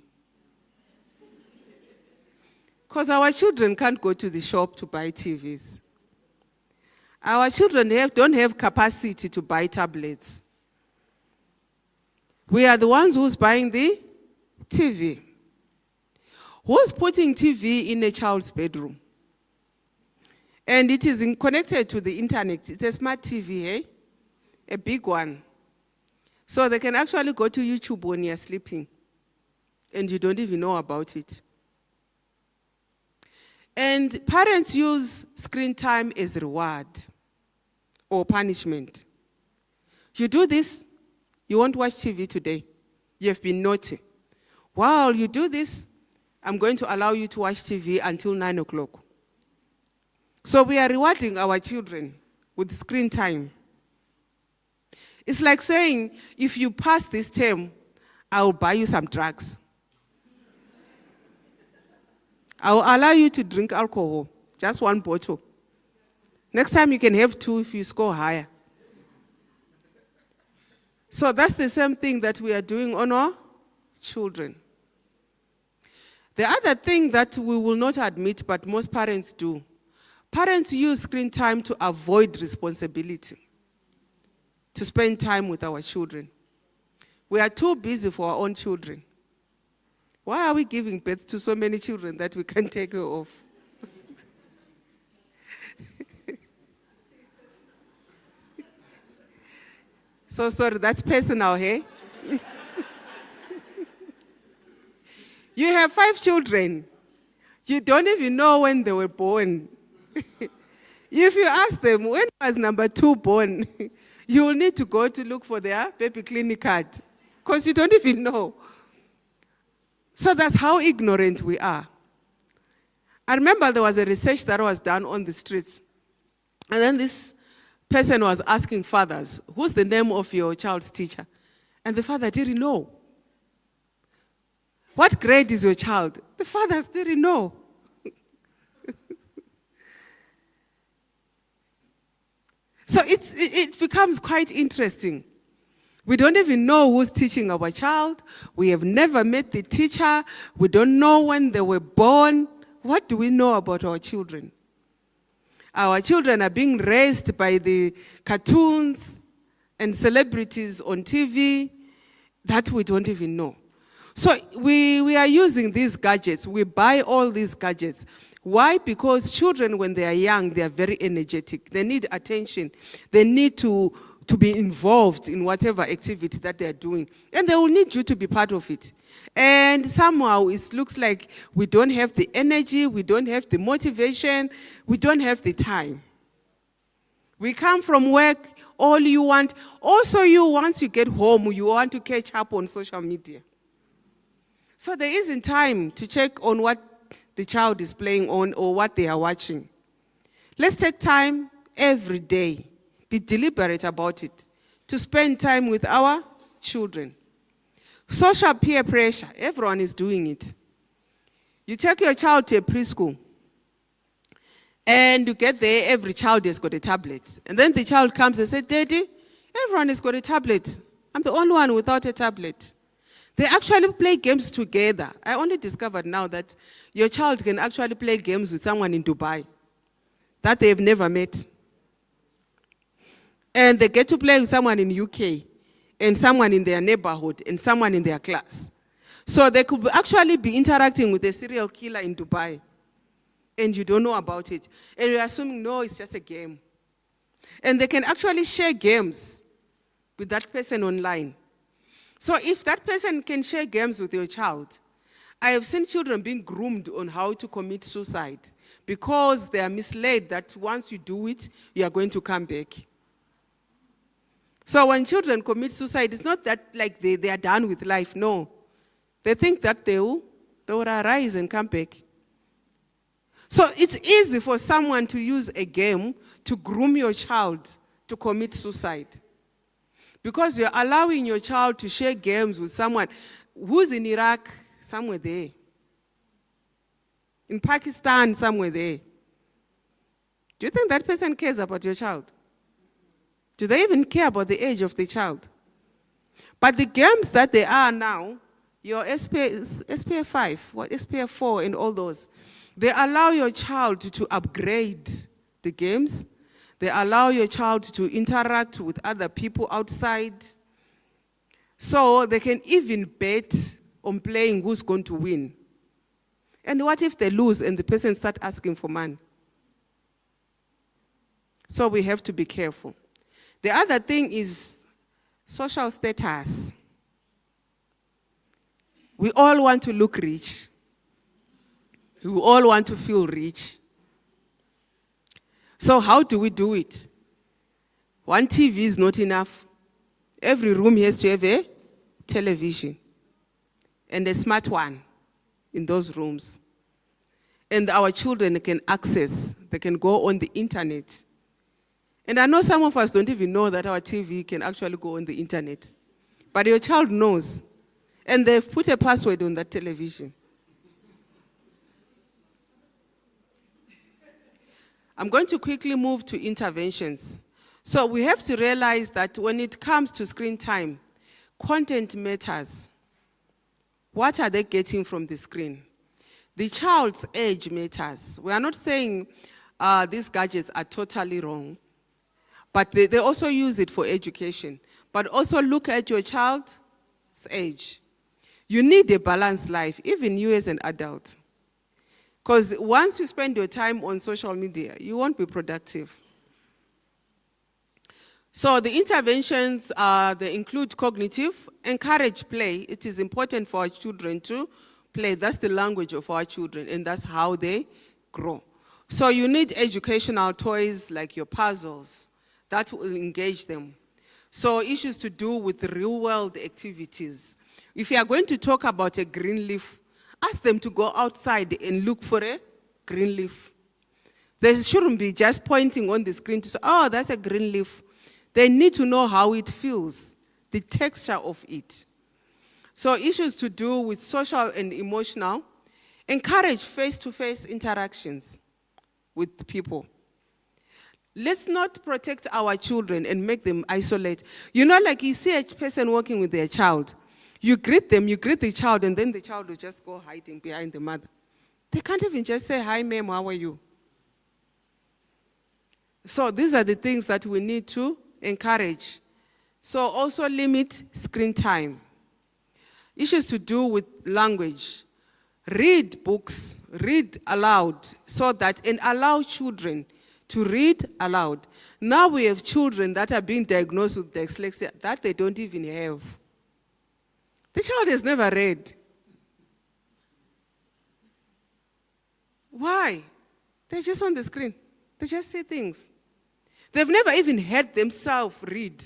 Because our children can't go to the shop to buy TVs. Our children don't have capacity to buy tablets. We are the ones who's buying the TV. Who's putting TV in a child's bedroom? And it is connected to the internet. It's a smart TV, eh? A big one. So they can actually go to YouTube when you're sleeping. And you don't even know about it. And parents use screen time as reward or punishment. You do this, you won't watch TV today. You have been naughty. While you do this, I'm going to allow you to watch TV until 9 o'clock. So we are rewarding our children with screen time. It's like saying, if you pass this term, I'll buy you some drugs. I'll allow you to drink alcohol, just 1 bottle. Next time you can have 2 if you score higher. So that's the same thing that we are doing on our children. The other thing that we will not admit, but most parents do, parents use screen time to avoid responsibility, to spend time with our children. We are too busy for our own children. Why are we giving birth to so many children that we can't take care of? So sorry, that's personal, hey? You have 5 children. You don't even know when they were born. If you ask them, when was number 2 born? You will need to go to look for their baby clinic card, because you don't even know. So that's how ignorant we are. I remember there was a research that was done on the streets. And then this person was asking fathers, who's the name of your child's teacher? And the father didn't know. What grade is your child? The fathers didn't know. So it becomes quite interesting. We don't even know who's teaching our child. We have never met the teacher. We don't know when they were born. What do we know about our children? Our children are being raised by the cartoons and celebrities on TV that we don't even know. So we are using these gadgets. We buy all these gadgets. Why? Because children, when they are young, they are very energetic. They need attention. They need to be involved in whatever activity that they are doing. And they will need you to be part of it. And somehow it looks like we don't have the energy, we don't have the motivation, we don't have the time. We come from work, all you want. Also, once you get home, you want to catch up on social media. So there isn't time to check on what the child is playing on or what they are watching. Let's take time every day. Be deliberate about it, to spend time with our children. Social peer pressure, everyone is doing it. You take your child to a preschool, and you get there, every child has got a tablet. And then the child comes and says, Daddy, everyone has got a tablet. I'm the only one without a tablet. They actually play games together. I only discovered now that your child can actually play games with someone in Dubai that they have never met. And they get to play with someone in UK, and someone in their neighborhood, and someone in their class. So they could actually be interacting with a serial killer in Dubai, and you don't know about it. And you're assuming, no, it's just a game. And they can actually share games with that person online. So if that person can share games with your child, I have seen children being groomed on how to commit suicide because they are misled that once you do it, you are going to come back. So when children commit suicide, it's not that like they are done with life, no. They think that they will arise and come back. So it's easy for someone to use a game to groom your child to commit suicide. Because you're allowing your child to share games with someone who's in Iraq, somewhere there. In Pakistan, somewhere there. Do you think that person cares about your child? Do they even care about the age of the child? But the games that they are now, your SPF 5, SPF 4 and all those, they allow your child to upgrade the games. They allow your child to interact with other people outside. So they can even bet on playing who's going to win. And what if they lose and the person starts asking for money? So we have to be careful. The other thing is social status. We all want to look rich. We all want to feel rich. So how do we do it? One TV is not enough. Every room has to have a television and a smart one in those rooms. And our children can access, they can go on the internet. And I know some of us don't even know that our TV can actually go on the internet. But your child knows. And they've put a password on that television. I'm going to quickly move to interventions. So we have to realize that when it comes to screen time, content matters. What are they getting from the screen? The child's age matters. We are not saying these gadgets are totally wrong, but they also use it for education. But also look at your child's age. You need a balanced life, even you as an adult. Because once you spend your time on social media, you won't be productive. So the interventions, they include cognitive, encourage play. It is important for our children to play. That's the language of our children, and that's how they grow. So you need educational toys like your puzzles. That will engage them. So issues to do with real-world activities. If you are going to talk about a green leaf, ask them to go outside and look for a green leaf. They shouldn't be just pointing on the screen to say, oh, that's a green leaf. They need to know how it feels, the texture of it. So issues to do with social and emotional, encourage face-to-face interactions with people. Let's not protect our children and make them isolate. You know, like you see a person walking with their child, you greet them, you greet the child, and then the child will just go hiding behind the mother. They can't even just say, hi, ma'am, how are you? So these are the things that we need to encourage. So also limit screen time. Issues to do with language. Read books, read aloud, so that, and allow children to read aloud. Now we have children that are being diagnosed with dyslexia that they don't even have. The child has never read. Why? They're just on the screen. They just say things. They've never even heard themselves read,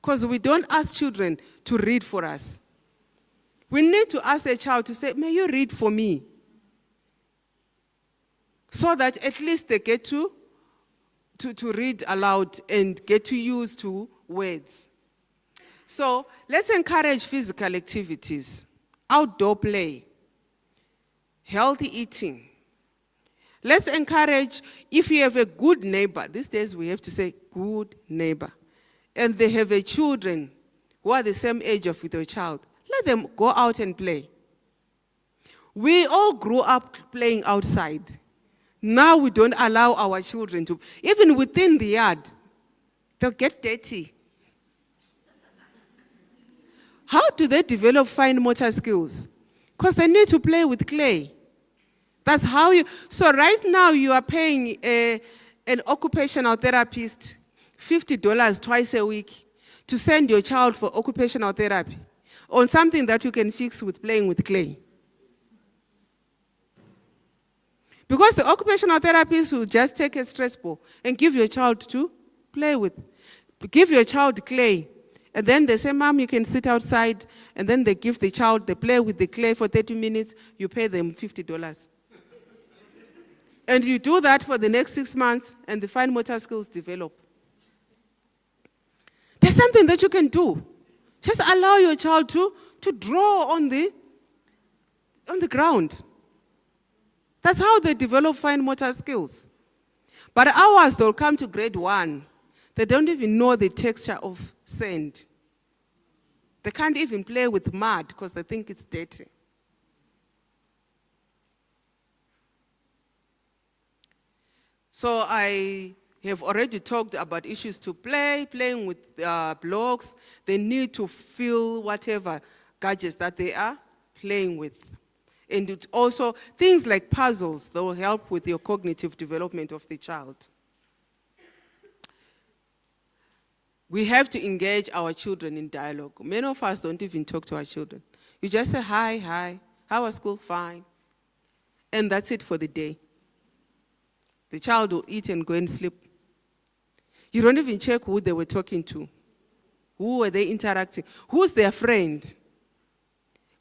because we don't ask children to read for us. We need to ask a child to say, may you read for me? So that at least they get to read aloud and get to use two words. So let's encourage physical activities, outdoor play, healthy eating. Let's encourage, if you have a good neighbor, these days we have to say good neighbor, and they have a children who are the same age of with your child, let them go out and play. We all grew up playing outside. Now we don't allow our children to, even within the yard, they'll get dirty. How do they develop fine motor skills? Because they need to play with clay. That's how you, so right now you are paying an occupational therapist $50 twice a week to send your child for occupational therapy on something that you can fix with playing with clay. Because the occupational therapist will just take a stress ball and give your child to play with. Give your child clay. And then they say, Mom, you can sit outside. And then they give the child, they play with the clay for 30 minutes. You pay them $50. And you do that for the next 6 months, and the fine motor skills develop. There's something that you can do. Just allow your child to draw on the ground. That's how they develop fine motor skills. But ours, they'll come to grade 1. They don't even know the texture of sand. They can't even play with mud because they think it's dirty. So I have already talked about issues to playing with blocks. They need to feel whatever gadgets that they are playing with. And it also, things like puzzles, that will help with your cognitive development of the child. We have to engage our children in dialogue. Many of us don't even talk to our children. You just say, hi, how was school? Fine. And that's it for the day. The child will eat and go and sleep. You don't even check who they were talking to. Who were they interacting? Who's their friend?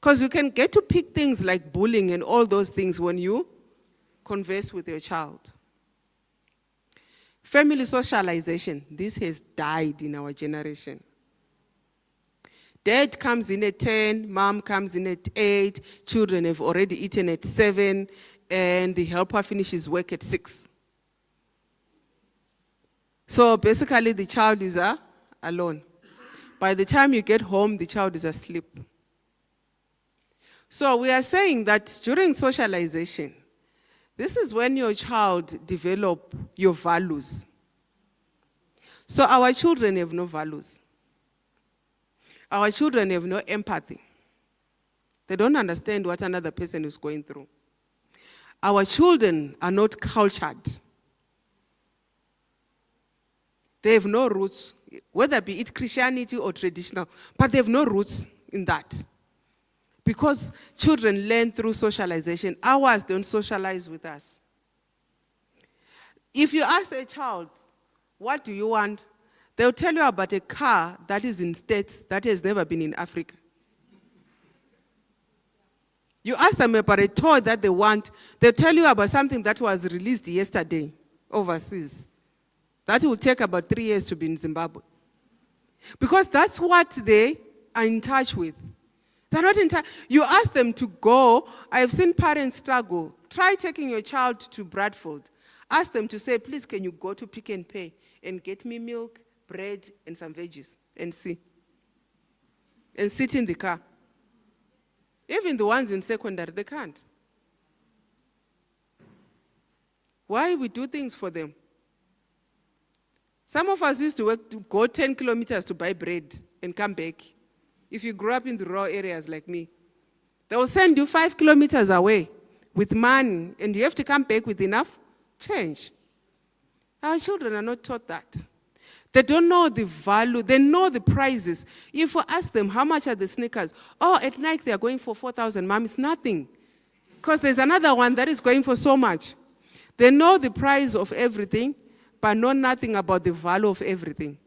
Because you can get to pick things like bullying and all those things when you converse with your child. Family socialization, this has died in our generation. Dad comes in at 10, mom comes in at 8, children have already eaten at 7, and the helper finishes work at 6. So basically the child is alone. By the time you get home, the child is asleep. So we are saying that during socialization, this is when your child develops your values. So our children have no values. Our children have no empathy. They don't understand what another person is going through. Our children are not cultured. They have no roots, whether be it Christianity or traditional, but they have no roots in that. Because children learn through socialization. Ours don't socialize with us. If you ask a child, what do you want? They'll tell you about a car that is in States that has never been in Africa. You ask them about a toy that they want, they'll tell you about something that was released yesterday overseas. That will take about 3 years to be in Zimbabwe. Because that's what they are in touch with. They're not in touch. You ask them to go. I've seen parents struggle. Try taking your child to Bradford. Ask them to say, please, can you go to Pick and Pay and get me milk, bread, and some veggies, and see. And sit in the car. Even the ones in secondary, they can't. Why we do things for them? Some of us used to go 10 kilometers to buy bread and come back. If you grew up in the rural areas like me, they will send you 5 kilometers away with money, and you have to come back with enough change. Our children are not taught that. They don't know the value. They know the prices. If we ask them, how much are the sneakers? Oh, at Nike they are going for 4,000. Mom, it's nothing. Because there's another one that is going for so much. They know the price of everything, but know nothing about the value of everything.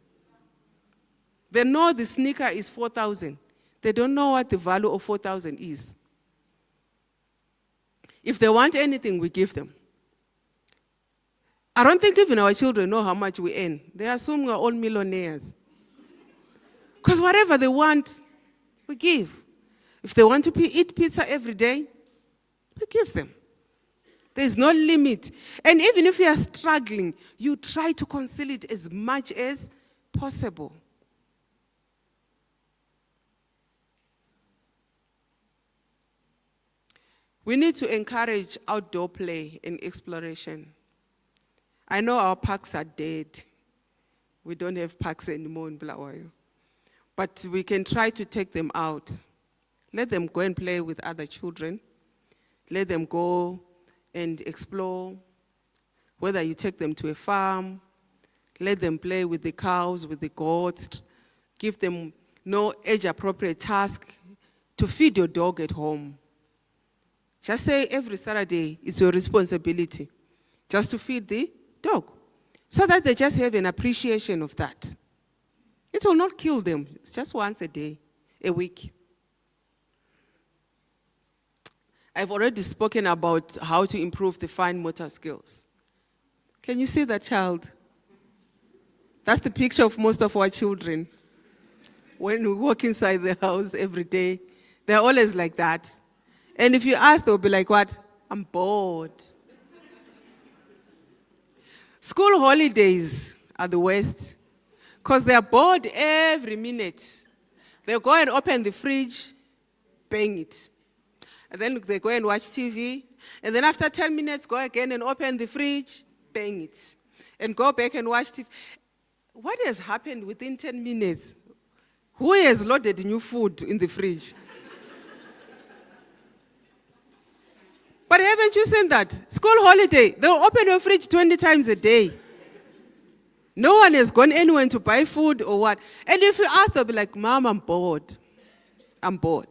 They know the sneaker is 4,000. They don't know what the value of 4,000 is. If they want anything, we give them. I don't think even our children know how much we earn. They assume we're all millionaires. Because whatever they want, we give. If they want to eat pizza every day, we give them. There's no limit. And even if you are struggling, you try to conceal it as much as possible. We need to encourage outdoor play and exploration. I know our parks are dead. We don't have parks anymore in Bulawayo. But we can try to take them out. Let them go and play with other children. Let them go and explore. Whether you take them to a farm, let them play with the cows, with the goats. Give them no age-appropriate task to feed your dog at home. Just say every Saturday, it's your responsibility just to feed the dog, so that they just have an appreciation of that. It will not kill them. It's just once a day, a week. I've already spoken about how to improve the fine motor skills. Can you see that child? That's the picture of most of our children. When we walk inside the house every day, they're always like that. And if you ask, they'll be like, what? I'm bored. School holidays are the worst because they're bored every minute. They'll go and open the fridge, bang it. And then they go and watch TV. And then after 10 minutes, go again and open the fridge, bang it. And go back and watch TV. What has happened within 10 minutes? Who has loaded new food in the fridge? But haven't you seen that? School holiday, they'll open your fridge 20 times a day. No one has gone anywhere to buy food or what. And if you ask, they'll be like, Mom, I'm bored. I'm bored.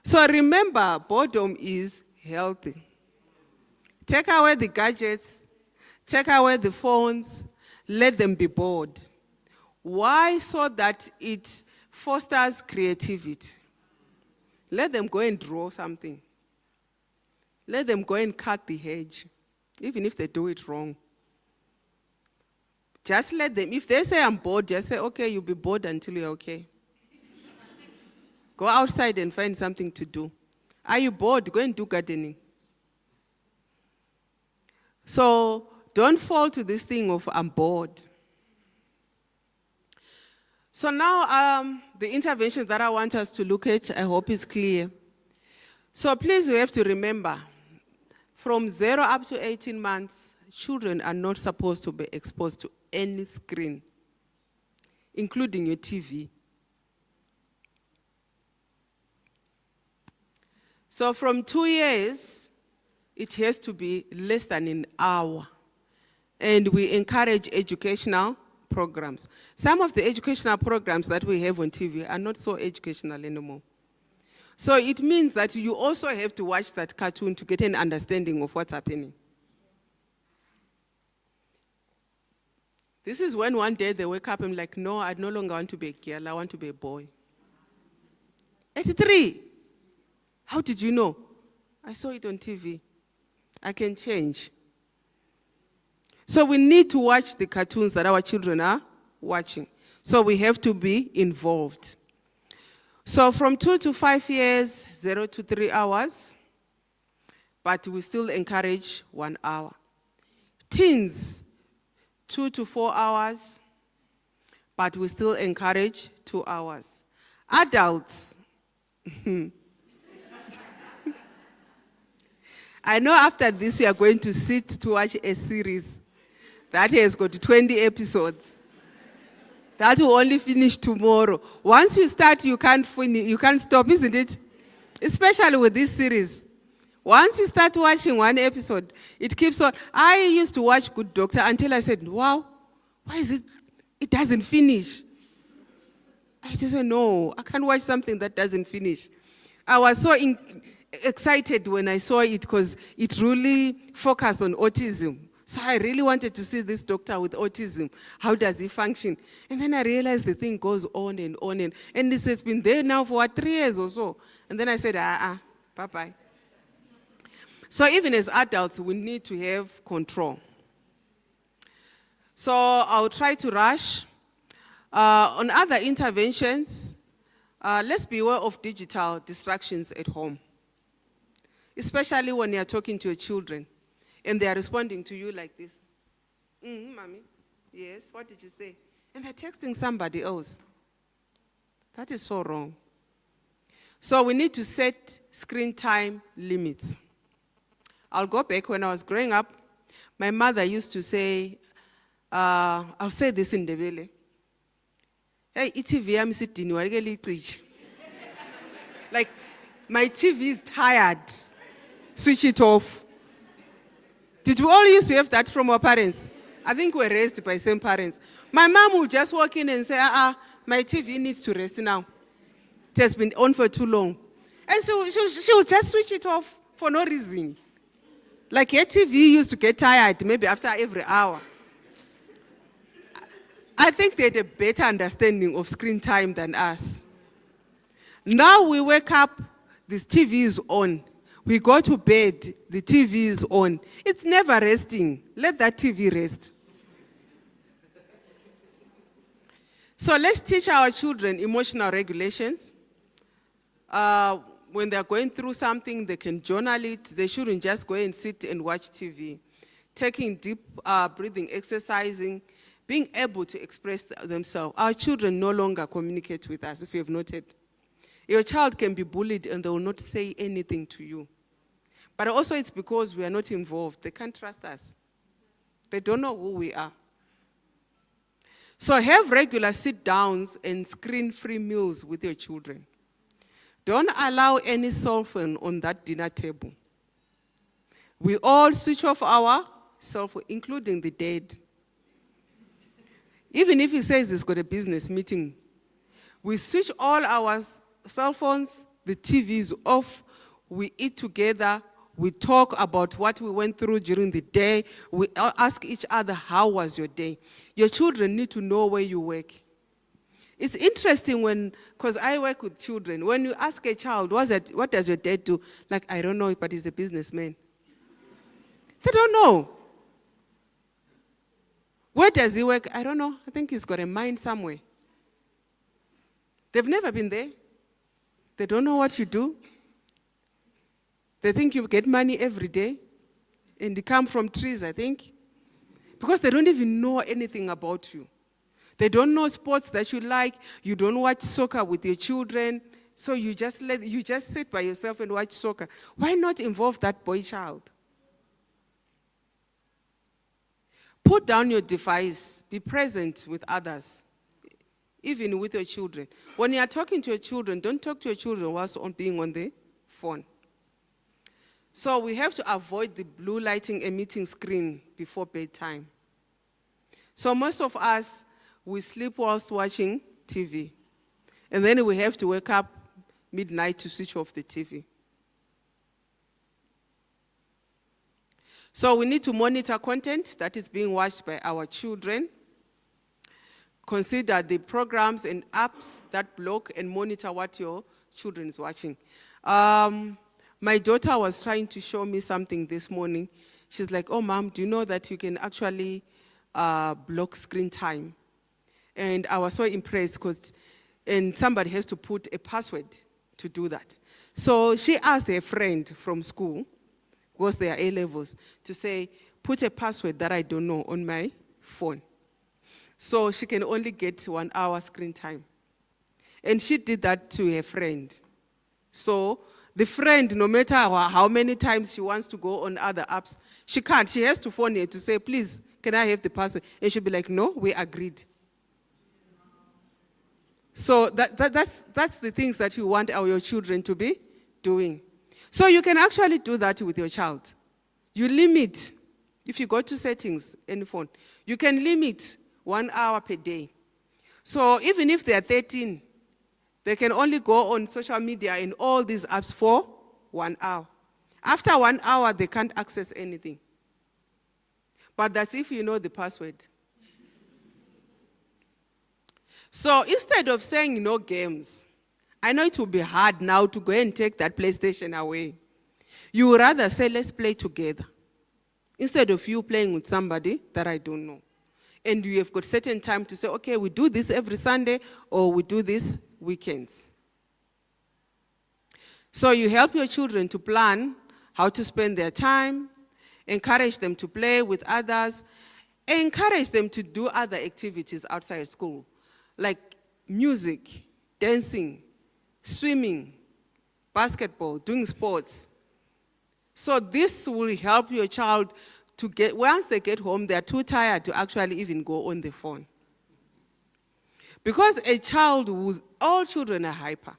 So remember, boredom is healthy. Take away the gadgets, take away the phones, let them be bored. Why? So that it fosters creativity. Let them go and draw something. Let them go and cut the hedge, even if they do it wrong. Just let them. If they say I'm bored, just say, okay, you'll be bored until you're okay. Go outside and find something to do. Are you bored? Go and do gardening. So don't fall to this thing of I'm bored. So now the intervention that I want us to look at, I hope is clear. So please, you have to remember, from 0 up to 18 months, children are not supposed to be exposed to any screen, including your TV. So from 2 years, it has to be less than an hour. And we encourage educational programs. Some of the educational programs that we have on TV are not so educational anymore. So it means that you also have to watch that cartoon to get an understanding of what's happening. This is when one day they wake up and I'm like, no, I no longer want to be a girl, I want to be a boy. At 3. How did you know? I saw it on TV. I can change. So we need to watch the cartoons that our children are watching. So we have to be involved. So from 2 to 5 years, 0 to 3 hours, but we still encourage 1 hour. Teens, 2 to 4 hours, but we still encourage 2 hours. Adults, I know after this you are going to sit to watch a series that has got 20 episodes. That will only finish tomorrow. Once you start, you can't finish, you can't stop, isn't it? Especially with this series. Once you start watching one episode, it keeps on. I used to watch Good Doctor until I said, wow, why is it? It doesn't finish. I just said, no, I can't watch something that doesn't finish. I was so excited when I saw it because it really focused on autism. So I really wanted to see this doctor with autism. How does he function? And then I realized the thing goes on and on. And this has been there now for 3 years or so. And then I said, bye-bye. So even as adults, we need to have control. So I'll try to rush. On other interventions, let's be aware of digital distractions at home. Especially when you're talking to your children. And they are responding to you like this. Mommy, yes, what did you say? And they're texting somebody else. That is so wrong. So we need to set screen time limits. I'll go back when I was growing up. My mother used to say, I'll say this in Ndebele. Hey, TV, I'm sitting, like, my TV is tired. Switch it off. Did we all used to have that from our parents? I think we're raised by same parents. My mom would just walk in and say, my TV needs to rest now. It has been on for too long. And so she would just switch it off for no reason. Like her TV used to get tired maybe after every hour. I think they had a better understanding of screen time than us. Now we wake up, this TV is on. We go to bed, the TV is on. It's never resting. Let that TV rest. So let's teach our children emotional regulations. When they're going through something, they can journal it. They shouldn't just go and sit and watch TV. Taking deep breathing, exercising, being able to express themselves. Our children no longer communicate with us, if you have noted. Your child can be bullied and they will not say anything to you. But also it's because we are not involved. They can't trust us. They don't know who we are. So have regular sit-downs and screen-free meals with your children. Don't allow any cell phone on that dinner table. We all switch off our cell phone, including the dad. Even if he says he's got a business meeting, we switch all our cell phones, the TV is off, we eat together, we talk about what we went through during the day, we ask each other, how was your day? Your children need to know where you work. It's interesting because I work with children, when you ask a child, what does your dad do? Like, I don't know, but he's a businessman. They don't know. Where does he work? I don't know. I think he's got a mine somewhere. They've never been there. They don't know what you do. They think you get money every day, and they come from trees, I think, because they don't even know anything about you. They don't know sports that you like. You don't watch soccer with your children, so you just sit by yourself and watch soccer. Why not involve that boy child? Put down your device. Be present with others, even with your children. When you are talking to your children, don't talk to your children whilst being on the phone. So we have to avoid the blue lighting emitting screen before bedtime. So most of us, we sleep whilst watching TV. And then we have to wake up midnight to switch off the TV. So we need to monitor content that is being watched by our children. Consider the programs and apps that block and monitor what your children is watching. My daughter was trying to show me something this morning. She's like, oh, Mom, do you know that you can actually block screen time? And I was so impressed and somebody has to put a password to do that. So she asked a friend from school, because they are A-levels, to say, put a password that I don't know on my phone. So she can only get 1 hour screen time. And she did that to her friend. So the friend, no matter how many times she wants to go on other apps, she can't. She has to phone her to say, please, can I have the password? And she'll be like, no, we agreed. So that's the things that you want your children to be doing. So you can actually do that with your child. You limit, if you go to settings in the phone, you can limit 1 hour per day. So even if they are 13, they can only go on social media and all these apps for 1 hour. After 1 hour, they can't access anything. But that's if you know the password. So instead of saying no games, I know it will be hard now to go and take that PlayStation away. You would rather say, let's play together, instead of you playing with somebody that I don't know. And you have got certain time to say, okay, we do this every Sunday, or we do this weekends. So you help your children to plan how to spend their time, encourage them to play with others, encourage them to do other activities outside school, like music, dancing, swimming, basketball, doing sports. So this will help your child to get, once they get home, they're too tired to actually even go on the phone. Because a child all children are hyper.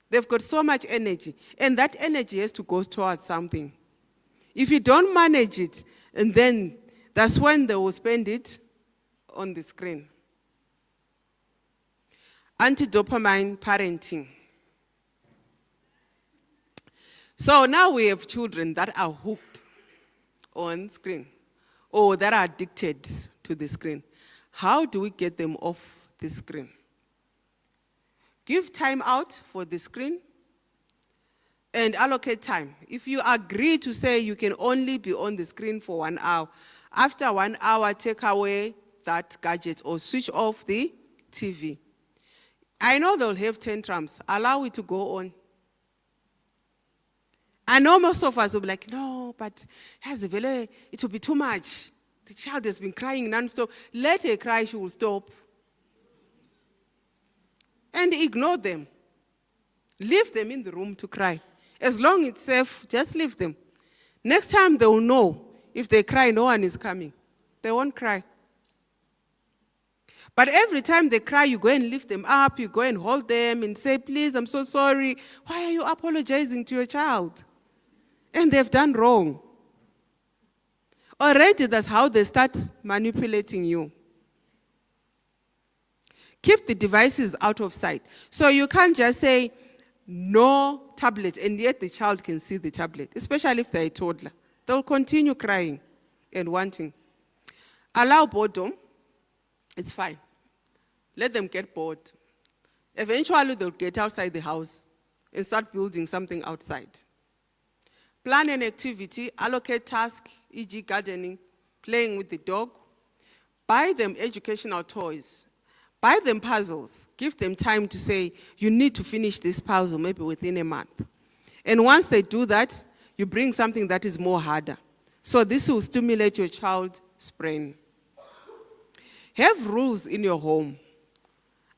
They've got so much energy, and that energy has to go towards something. If you don't manage it, and then that's when they will spend it on the screen. Anti-dopamine parenting. So now we have children that are hooked on screen, or that are addicted to the screen. How do we get them off the screen? Give time out for the screen and allocate time. If you agree to say you can only be on the screen for 1 hour, after 1 hour, take away that gadget or switch off the TV. I know they'll have tantrums. Allow it to go on. I know most of us will be like, no, but it will be too much. The child has been crying non-stop. Let her cry, she will stop. And ignore them. Leave them in the room to cry. As long as it's safe, just leave them. Next time they will know if they cry, no one is coming. They won't cry. But every time they cry, you go and lift them up, you go and hold them and say, please, I'm so sorry. Why are you apologizing to your child? And they've done wrong. Already that's how they start manipulating you. Keep the devices out of sight. So you can't just say, no tablet, and yet the child can see the tablet, especially if they're a toddler. They'll continue crying and wanting. Allow boredom. It's fine. Let them get bored. Eventually, they'll get outside the house and start building something outside. Plan an activity, allocate tasks, e.g. gardening, playing with the dog. Buy them educational toys. Buy them puzzles. Give them time to say, you need to finish this puzzle maybe within a month. And once they do that, you bring something that is more harder. So this will stimulate your child's brain. Have rules in your home.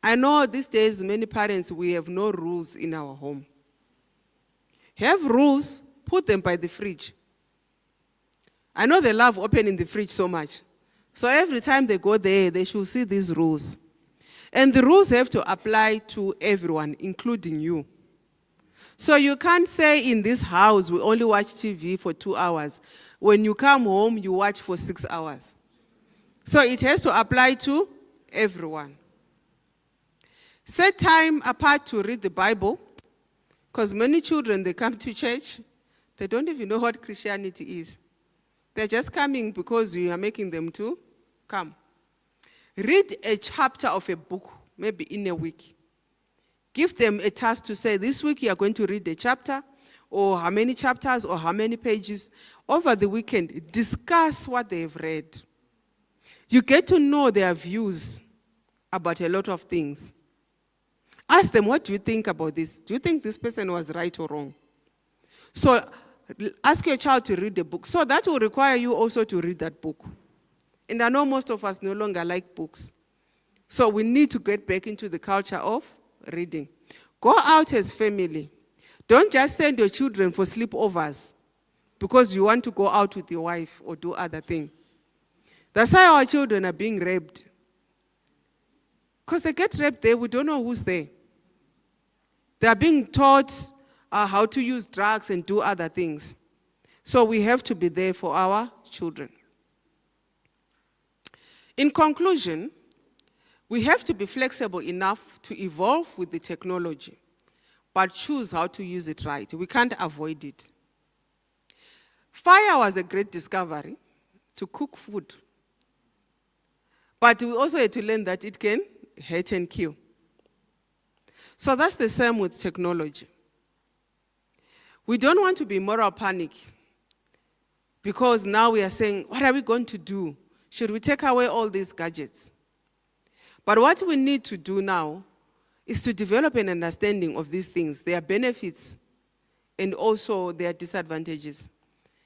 I know these days many parents, we have no rules in our home. Have rules, put them by the fridge. I know they love opening the fridge so much. So every time they go there, they should see these rules. And the rules have to apply to everyone, including you. So you can't say in this house, we only watch TV for 2 hours. When you come home, you watch for 6 hours. So it has to apply to everyone. Set time apart to read the Bible, because many children, they come to church, they don't even know what Christianity is. They're just coming because you are making them to come. Read a chapter of a book, maybe in a week. Give them a task to say, this week you are going to read a chapter, or how many chapters, or how many pages. Over the weekend, discuss what they have read. You get to know their views about a lot of things. Ask them, what do you think about this? Do you think this person was right or wrong? So ask your child to read a book. So that will require you also to read that book. And I know most of us no longer like books. So we need to get back into the culture of reading. Go out as family. Don't just send your children for sleepovers because you want to go out with your wife or do other things. That's why our children are being raped. Because they get raped there, we don't know who's there. They are being taught how to use drugs and do other things. So we have to be there for our children. In conclusion, we have to be flexible enough to evolve with the technology, but choose how to use it right. We can't avoid it. Fire was a great discovery to cook food. But we also had to learn that it can hurt and kill. So that's the same with technology. We don't want to be moral panic because now we are saying, what are we going to do? Should we take away all these gadgets? But what we need to do now is to develop an understanding of these things, their benefits, and also their disadvantages,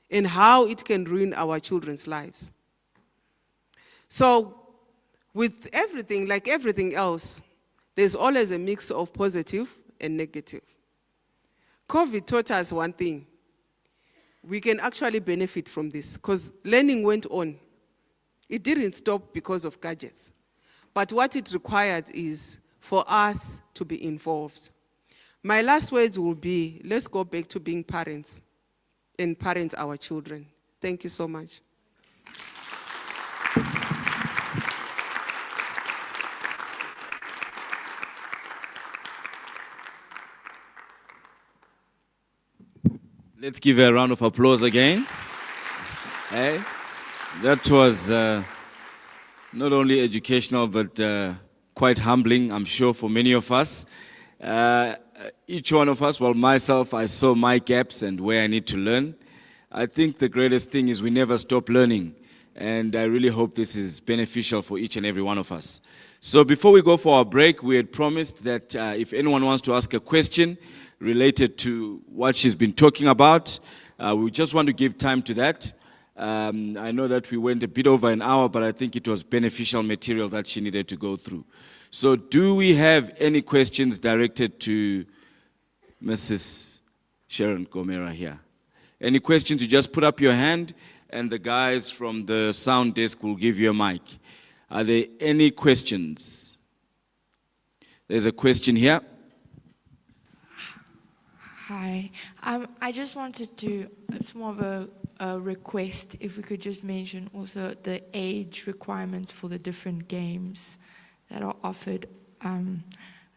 and how it can ruin our children's lives. So, with everything, like everything else, there's always a mix of positive and negative. COVID taught us one thing. We can actually benefit from this, because learning went on. It didn't stop because of gadgets. But what it required is for us to be involved. My last words will be, let's go back to being parents and parent our children. Thank you so much. Let's give her a round of applause again. Hey, that was not only educational, but quite humbling, I'm sure, for many of us. each one of us, well, myself, I saw my gaps and where I need to learn. I think the greatest thing is we never stop learning. And I really hope this is beneficial for each and every one of us. So before we go for our break, we had promised that if anyone wants to ask a question related to what she's been talking about, we just want to give time to that. I know that we went a bit over an hour, but I think it was beneficial material that she needed to go through. So do we have any questions directed to Mrs. Sharon Gomera here? Any questions, you just put up your hand and the guys from the sound desk will give you a mic. Are there any questions? There's a question here. Hi. I just wanted to, it's more of a request, if we could just mention also the age requirements for the different games that are offered.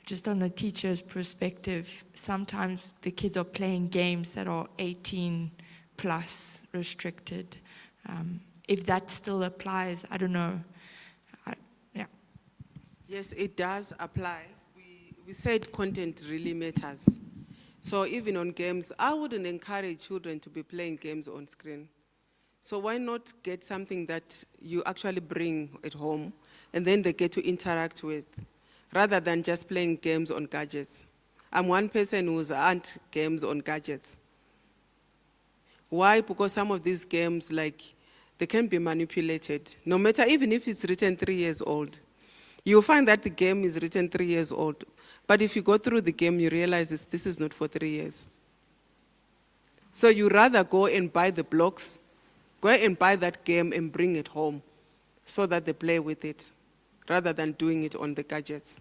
Just on a teacher's perspective, sometimes the kids are playing games that are 18 plus restricted. If that still applies, I don't know. Yeah. Yes, it does apply. We said content really matters. So even on games, I wouldn't encourage children to be playing games on screen. So why not get something that you actually bring at home and then they get to interact with, rather than just playing games on gadgets. I'm one person who's anti games on gadgets. Why? Because some of these games, like, they can be manipulated. No matter, even if it's written 3 years old. You'll find that the game is written 3 years old. But if you go through the game, you realize this is not for 3 years. So you rather go and buy the blocks, go and buy that game and bring it home so that they play with it, rather than doing it on the gadgets.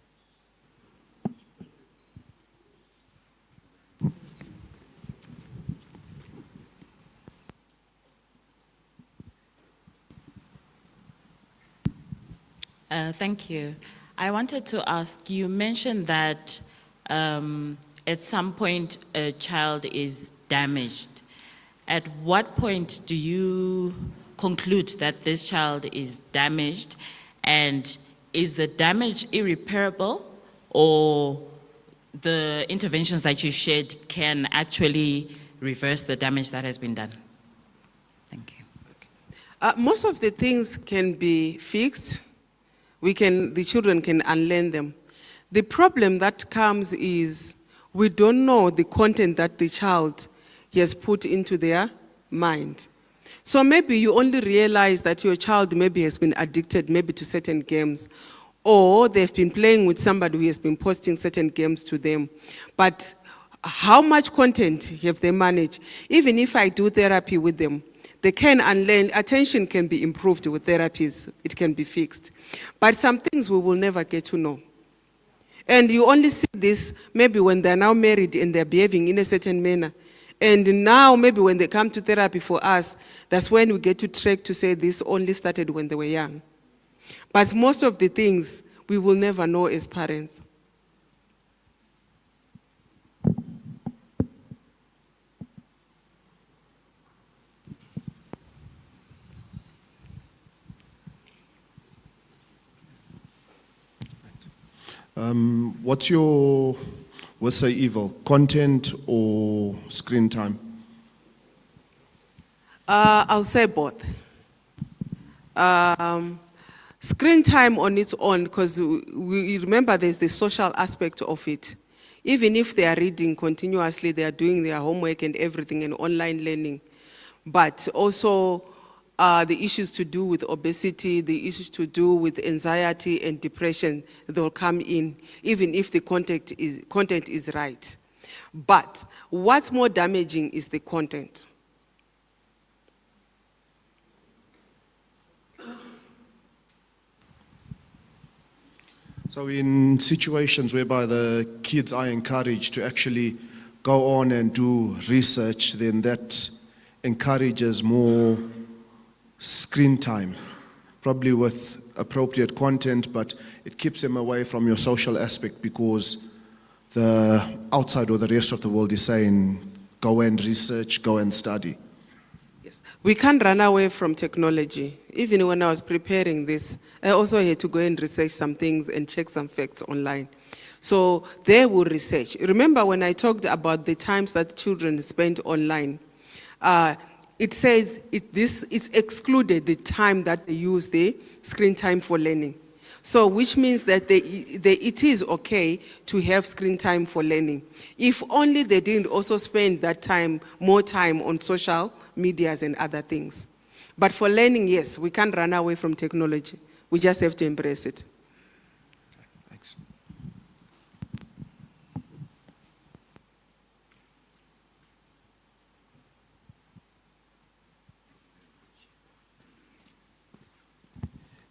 Thank you. I wanted to ask, you mentioned that at some point a child is damaged. At what point do you conclude that this child is damaged, and is the damage irreparable, or the interventions that you shared can actually reverse the damage that has been done? Thank you. Most of the things can be fixed. The children can unlearn them. The problem that comes is we don't know the content that the child has put into their mind. So maybe you only realize that your child maybe has been addicted maybe to certain games, or they've been playing with somebody who has been posting certain games to them. But how much content have they managed? Even if I do therapy with them, they can unlearn. Attention can be improved with therapies. It can be fixed. But some things we will never get to know. And you only see this maybe when they're now married and they're behaving in a certain manner. And now maybe when they come to therapy for us, that's when we get to track to say this only started when they were young. But most of the things we will never know as parents. What's your worst say evil, content or screen time? I'll say both. Screen time on its own, because we remember there's the social aspect of it. Even if they are reading continuously, they are doing their homework and everything and online learning. But also the issues to do with obesity, the issues to do with anxiety and depression, they'll come in, even if the content is right. But what's more damaging is the content. So in situations whereby the kids are encouraged to actually go on and do research, then that encourages more screen time, probably with appropriate content, but it keeps them away from your social aspect, because the outside or the rest of the world is saying, go and research, go and study. Yes, we can't run away from technology. Even when I was preparing this, I also had to go and research some things and check some facts online. So they will research. Remember when I talked about the times that children spend online, it says it's excluded the time that they use the screen time for learning. So which means that it is okay to have screen time for learning. If only they didn't also spend that time, more time on social medias and other things. But for learning, yes, we can't run away from technology. We just have to embrace it. Thanks.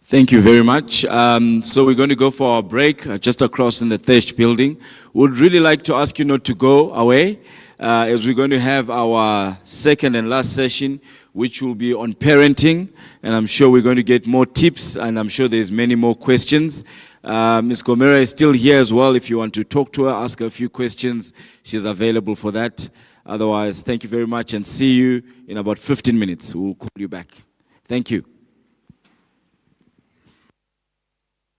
Thank you very much. So we're going to go for our break just across in the Thirst building. Would really like to ask you not to go away as we're going to have our second and last session, which will be on parenting. And I'm sure we're going to get more tips, and I'm sure there's many more questions. Ms. Gomera is still here as well. If you want to talk to her, ask her a few questions, she's available for that. Otherwise, thank you very much and see you in about 15 minutes. We'll call you back. Thank you.